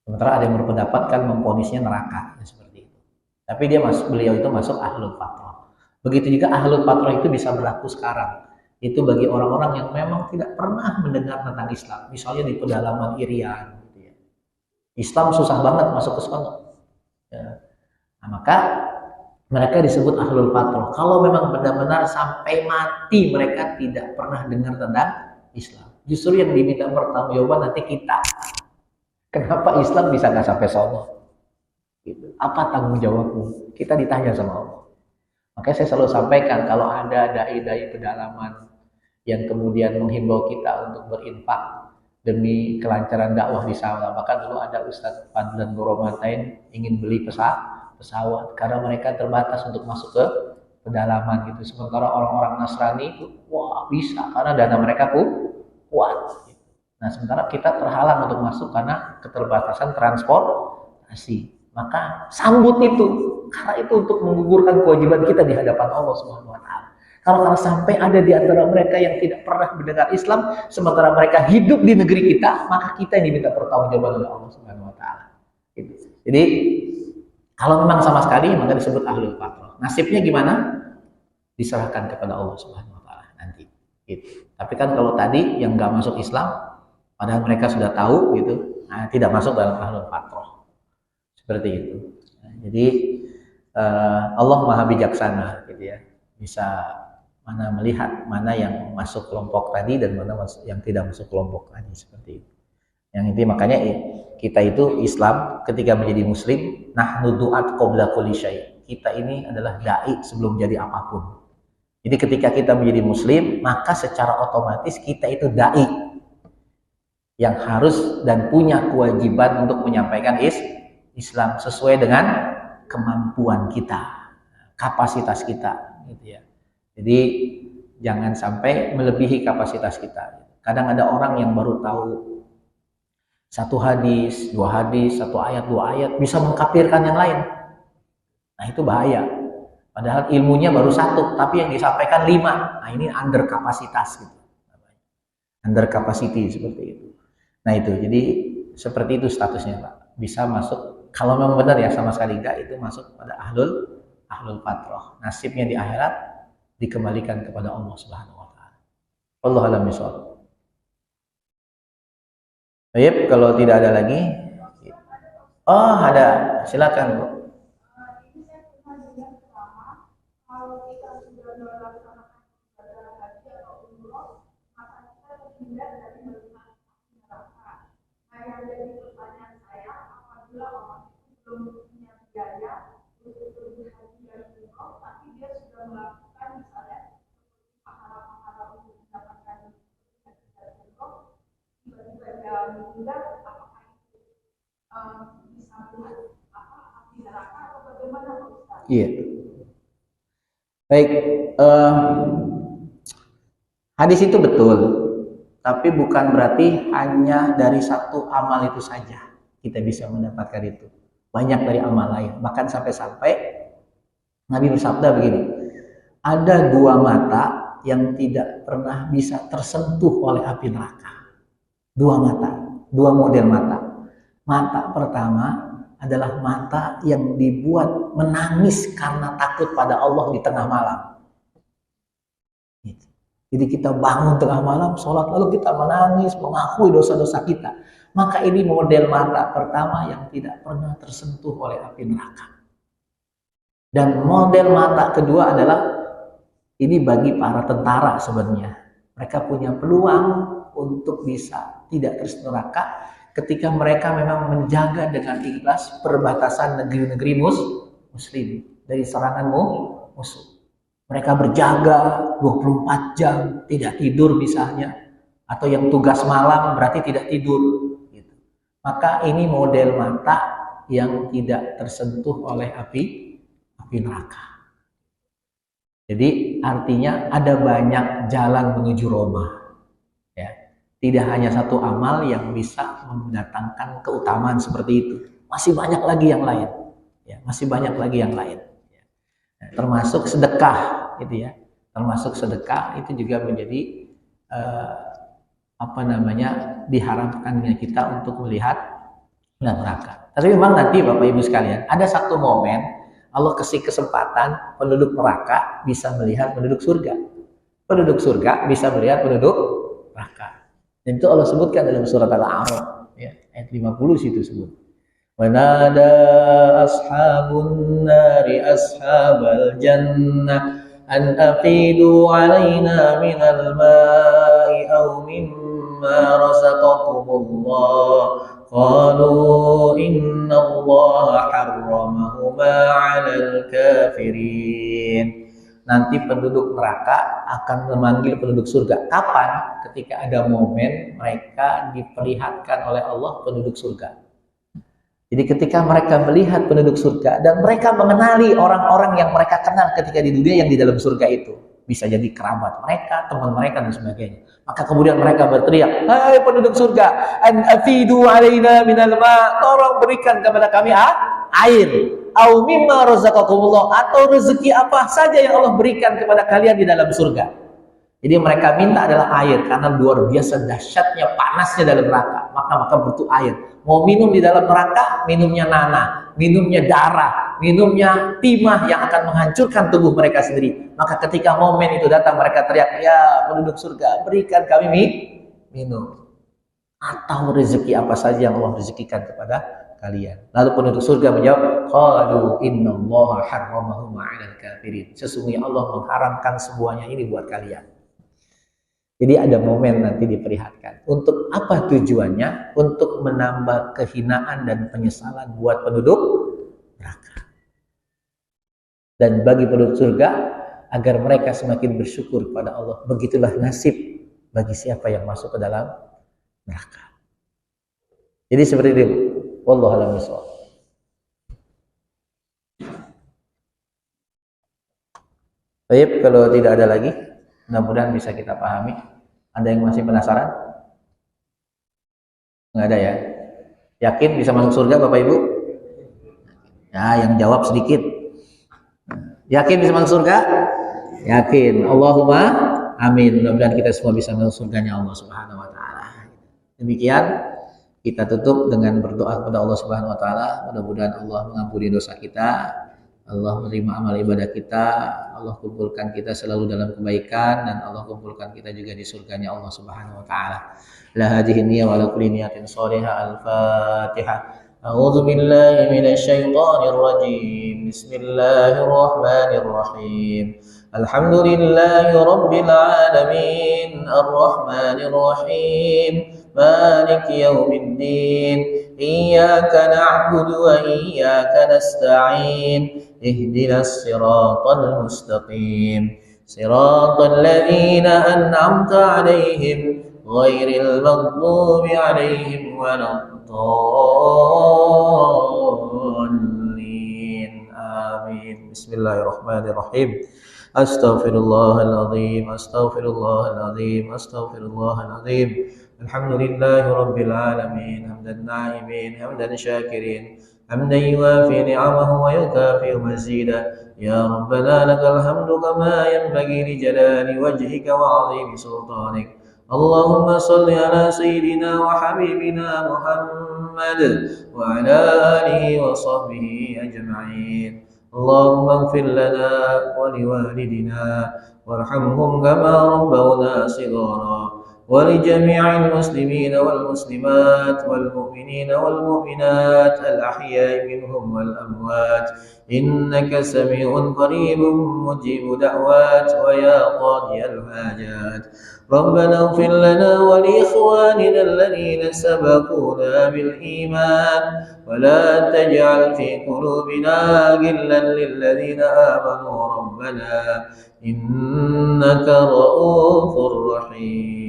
Sementara ada yang berpendapat kan memvonisnya neraka, ya, seperti itu. Tapi beliau itu masuk ahlul fatroh. Begitu juga ahlul fatroh itu bisa berlaku sekarang. Itu bagi orang-orang yang memang tidak pernah mendengar tentang Islam. Misalnya di pedalaman Irian, gitu ya. Islam susah banget masuk ke sana. Ya. Nah, maka mereka disebut ahlul fatroh. Kalau memang benar-benar sampai mati mereka tidak pernah dengar tentang Islam. Justru yang diminta pertanggungjawaban nanti kita. Kenapa Islam bisa nggak sampai sono? Gitu. Apa tanggung jawabmu? Kita ditanya sama Allah. Makanya saya selalu sampaikan kalau ada dai-dai pedalaman yang kemudian menghimbau kita untuk berinfak demi kelancaran dakwah di sawah. Bahkan dulu ada Ustadz Fadlan Boromatain ingin beli pesawat karena mereka terbatas untuk masuk ke pedalaman gitu. Sementara orang-orang Nasrani itu wah bisa karena dana mereka kuat. Nah, sementara kita terhalang untuk masuk karena keterbatasan transportasi. Maka sambut itu, karena itu untuk menggugurkan kewajiban kita di hadapan Allah Subhanahu wa taala. Kalau sampai ada di antara mereka yang tidak pernah mendengar Islam, sementara mereka hidup di negeri kita, maka kita yang diminta pertanggungjawaban oleh Allah Subhanahu wa taala. Jadi, kalau memang sama sekali maka disebut ahlul fatroh. Nasibnya gimana? Diserahkan kepada Allah Subhanahu wa taala nanti. Gitu. Tapi kan kalau tadi yang nggak masuk Islam, padahal mereka sudah tahu gitu, nah, tidak masuk dalam ahlul fatroh. Seperti itu. Nah, jadi Allah Maha Bijaksana gitu ya. Bisa mana melihat mana yang masuk kelompok tadi dan mana yang tidak masuk kelompok tadi, seperti itu. Yang inti makanya kita itu Islam ketika menjadi muslim, nahnu du'at qabla kulli syai'. Kita ini adalah dai sebelum jadi apapun. Jadi ketika kita menjadi muslim, maka secara otomatis kita itu dai yang harus dan punya kewajiban untuk menyampaikan Islam sesuai dengan kemampuan kita, kapasitas kita, gitu ya. Jadi jangan sampai melebihi kapasitas kita. Kadang ada orang yang baru tahu satu hadis, satu ayat, dua ayat, bisa mengkafirkan yang lain. Nah itu bahaya. Padahal ilmunya baru satu, tapi yang disampaikan 5. Nah ini under kapasitas gitu. Under capacity seperti itu. Nah itu, jadi seperti itu statusnya Pak. Bisa masuk, kalau memang benar ya sama sekali enggak, itu masuk pada ahlul fatrah. Nasibnya di akhirat dikembalikan kepada Allah Subhanahu wa taala. Wallahu a'lam bishawab. Baik, kalau tidak ada lagi. Oh, ada. Silakan, Bu. Iya. Baik, hadis itu betul, tapi bukan berarti hanya dari satu amal itu saja kita bisa mendapatkan itu. Banyak dari amal lain. Bahkan sampai-sampai Nabi bersabda begini, ada 2 mata yang tidak pernah bisa tersentuh oleh api neraka. 2 mata, 2 model mata. Mata pertama adalah mata yang dibuat menangis karena takut pada Allah di tengah malam. Jadi kita bangun tengah malam, sholat, lalu kita menangis, mengakui dosa-dosa kita. Maka ini model mata pertama yang tidak pernah tersentuh oleh api neraka. Dan model mata kedua adalah, ini bagi para tentara sebenarnya. Mereka punya peluang untuk bisa tidak tersentuh neraka ketika mereka memang menjaga dengan ikhlas perbatasan negeri-negeri muslim dari serangan musuh. Mereka berjaga 24 jam, tidak tidur misalnya, atau yang tugas malam berarti tidak tidur. Gitu. Maka ini model mata yang tidak tersentuh oleh api neraka. Jadi artinya ada banyak jalan menuju Roma. Ya. Tidak hanya satu amal yang bisa mendatangkan keutamaan seperti itu. Masih banyak lagi yang lain. Ya, masih banyak lagi yang lain. Termasuk sedekah gitu ya, termasuk sedekah itu juga menjadi diharapkannya kita untuk melihat neraka. Tapi memang nanti Bapak Ibu sekalian, ada satu momen Allah kasih kesempatan penduduk neraka bisa melihat penduduk surga, penduduk surga bisa melihat penduduk neraka. Dan itu Allah sebutkan dalam surat Al-A'raf ya, ayat 50 situ sebut. وَنَادَى أَصْحَابُ النَّارِ أَصْحَابَ الْجَنَّةِ أَنْ أَفِيدُوا عَلَيْنَا مِنَ الْمَاءِ أَوْ مِمَّا رَزَقَكُمُ اللَّهُ قَالُوا إِنَّ اللَّهَ حَرَّمَهُمَا عَلَى الْكَافِرِينَ. Nanti penduduk neraka akan memanggil penduduk surga. Kapan? Ketika ada momen mereka diperlihatkan oleh Allah penduduk surga. Jadi ketika mereka melihat penduduk surga dan mereka mengenali orang-orang yang mereka kenal ketika di dunia yang di dalam surga itu, bisa jadi kerabat mereka, teman mereka dan sebagainya. Maka kemudian mereka berteriak, "Hai penduduk surga, an afidu alaina minal ma, tolong berikan kepada kami air, au mimma razaqakumullah, atau rezeki apa saja yang Allah berikan kepada kalian di dalam surga." Jadi mereka minta adalah air karena luar biasa dahsyatnya panasnya dalam neraka. Maka butuh air. Mau minum di dalam neraka, minumnya nanah, minumnya darah, minumnya timah yang akan menghancurkan tubuh mereka sendiri. Maka ketika momen itu datang mereka teriak, "Ya penduduk surga, berikan kami minum." Atau rezeki apa saja yang Allah rezekikan kepada kalian. Lalu penduduk surga menjawab, "Qalu innallaha harramahuma 'alal kafirin." Sesungguhnya Allah mengharamkan semuanya ini buat kalian. Jadi ada momen nanti diperlihatkan. Untuk apa tujuannya? Untuk menambah kehinaan dan penyesalan buat penduduk neraka. Dan bagi penduduk surga, agar mereka semakin bersyukur kepada Allah. Begitulah nasib bagi siapa yang masuk ke dalam neraka. Jadi seperti itu. Wallahu a'lam bishawab. Baik, kalau tidak ada lagi, mudah-mudahan bisa kita pahami Ada yang masih penasaran? Nggak ada ya? Yakin bisa masuk surga Bapak Ibu? Ya, yang jawab sedikit. Yakin bisa masuk surga? Yakin. Allahumma amin. Mudah-mudahan kita semua bisa masuk surganya Allah Subhanahu wa taala. Demikian kita tutup dengan berdoa kepada Allah Subhanahu wa taala. Mudah-mudahan Allah mengampuni dosa kita. Allah menerima amal ibadah kita, Allah kumpulkan kita selalu dalam kebaikan, dan Allah kumpulkan kita juga di surganya Allah Subhanahu wa taala. La hadhihi niyyah wa la kulli niyatin shalihah. Al-Fatihah. A'udzu billahi minasy syaithanir rajim. Bismillahir rahmanir rahim. Alhamdulillahi rabbil alamin. Arrahmanir rahim. Maliki yaumiddin. Iyyaka na'budu wa iyyaka nasta'in. اهدنا الصراط المستقيم صراط الذين أنعمت عليهم غير المغضوب عليهم ولا الضالين آمين بسم الله الرحمن الرحيم أستغفر الله العظيم أستغفر الله العظيم أستغفر الله العظيم الحمد لله رب العالمين حمدا الناعمين حمدا شاكرين حمدا يوافي نعمه ويكافئ مزيدا يا ربنا لك الحمد كما ينبغي لجلال وجهك وعظيم سلطانك اللهم صل على سيدنا وحبيبنا محمد وعلى آله وصحبه أجمعين اللهم اغفر لنا ولوالدنا وارحمهم كما ربونا صغارا ولجميع المسلمين والمسلمات والمؤمنين والمؤمنات الأحياء منهم والأموات إنك سميع قريب مجيب دعوات ويا قاضي الحاجات ربنا اغفر لنا ولإخواننا الذين سبقونا بالإيمان ولا تجعل في قلوبنا غلا للذين آمنوا ربنا إنك رؤوف رحيم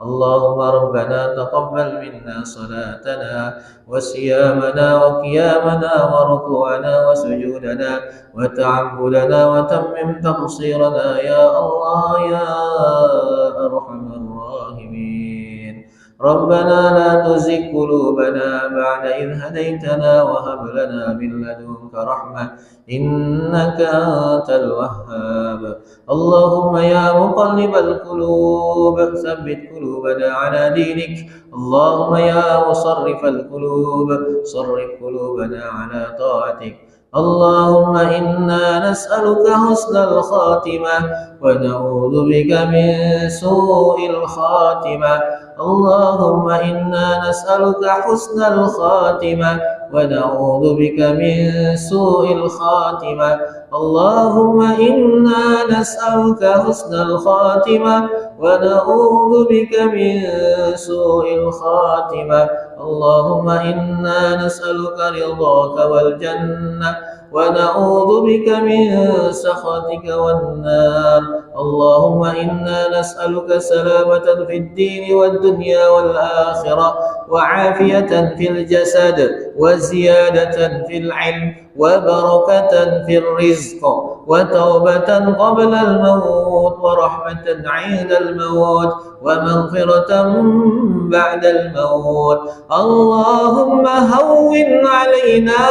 اللهم ربنا تقبل منا صلاتنا وصيامنا وقيامنا وركوعنا وسجودنا وتعبدنا وتمم تقصيرنا يا الله يا أرحم الراحمين ربنا لا تزغ قلوبنا بعد إذ هديتنا وهب لنا من لدنك رحمة إنك أنت الوهاب اللهم يا مقلب القلوب ثبت قلوبنا على دينك اللهم يا مصرف القلوب صرف قلوبنا على طاعتك اللهم إنا نسألك حسن الخاتمة ونعوذ بك من سوء الخاتمة اللهم إنا نسألك حسن الخاتمة ونعوذ بك من سوء الخاتمة اللهم إنا نسألك حسن الخاتمة ونعوذ بك من سوء الخاتمة اللهم إنا نسألك رضاك والجنة ونعوذ بك من سخطك والنار اللهم إنا نسألك سلامة في الدين والدنيا والآخرة وعافية في الجسد وزيادة في العلم وبركة في الرزق وتوبة قبل الموت ورحمة عند الموت ومغفرة بعد الموت اللهم هون علينا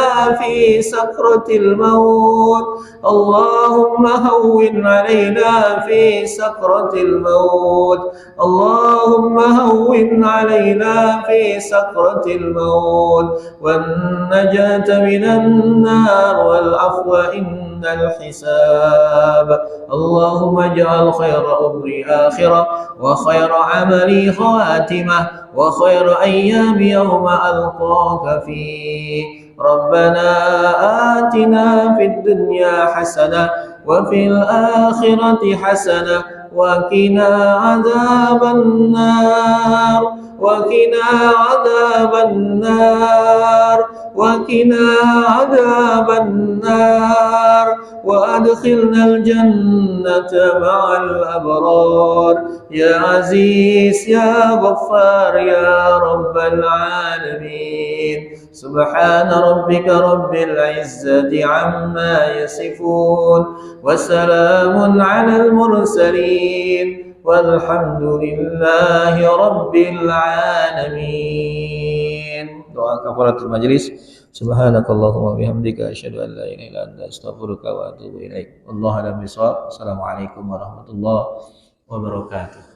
في سكرة الموت اللهم هون علينا في سكرة الموت اللهم هون علينا في سكرة الموت والنجاة من النار والعفو عند الحساب اللهم اجعل خير أمري آخرة وخير عملي خواتمة وخير أيام يوم ألقاك فيه ربنا آتنا في الدنيا حسنة وفي الآخرة حسنة وقنا عذاب النار وقنا عذاب النار وقنا عذاب النار وأدخلنا الجنة مع الأبرار يا عزيز يا غفار يا رب العالمين سبحان ربك رب العزة عما يصفون وسلام على المرسلين walhamdulillahi rabbil alamin. Doa kafaratul majlis. Subhanakallahumma bihamdika asyhadu an la ilaha illa anta astaghfiruka wa atubu ilaik. Wallahu a'lam bishawab. Assalamualaikum warahmatullahi wabarakatuh.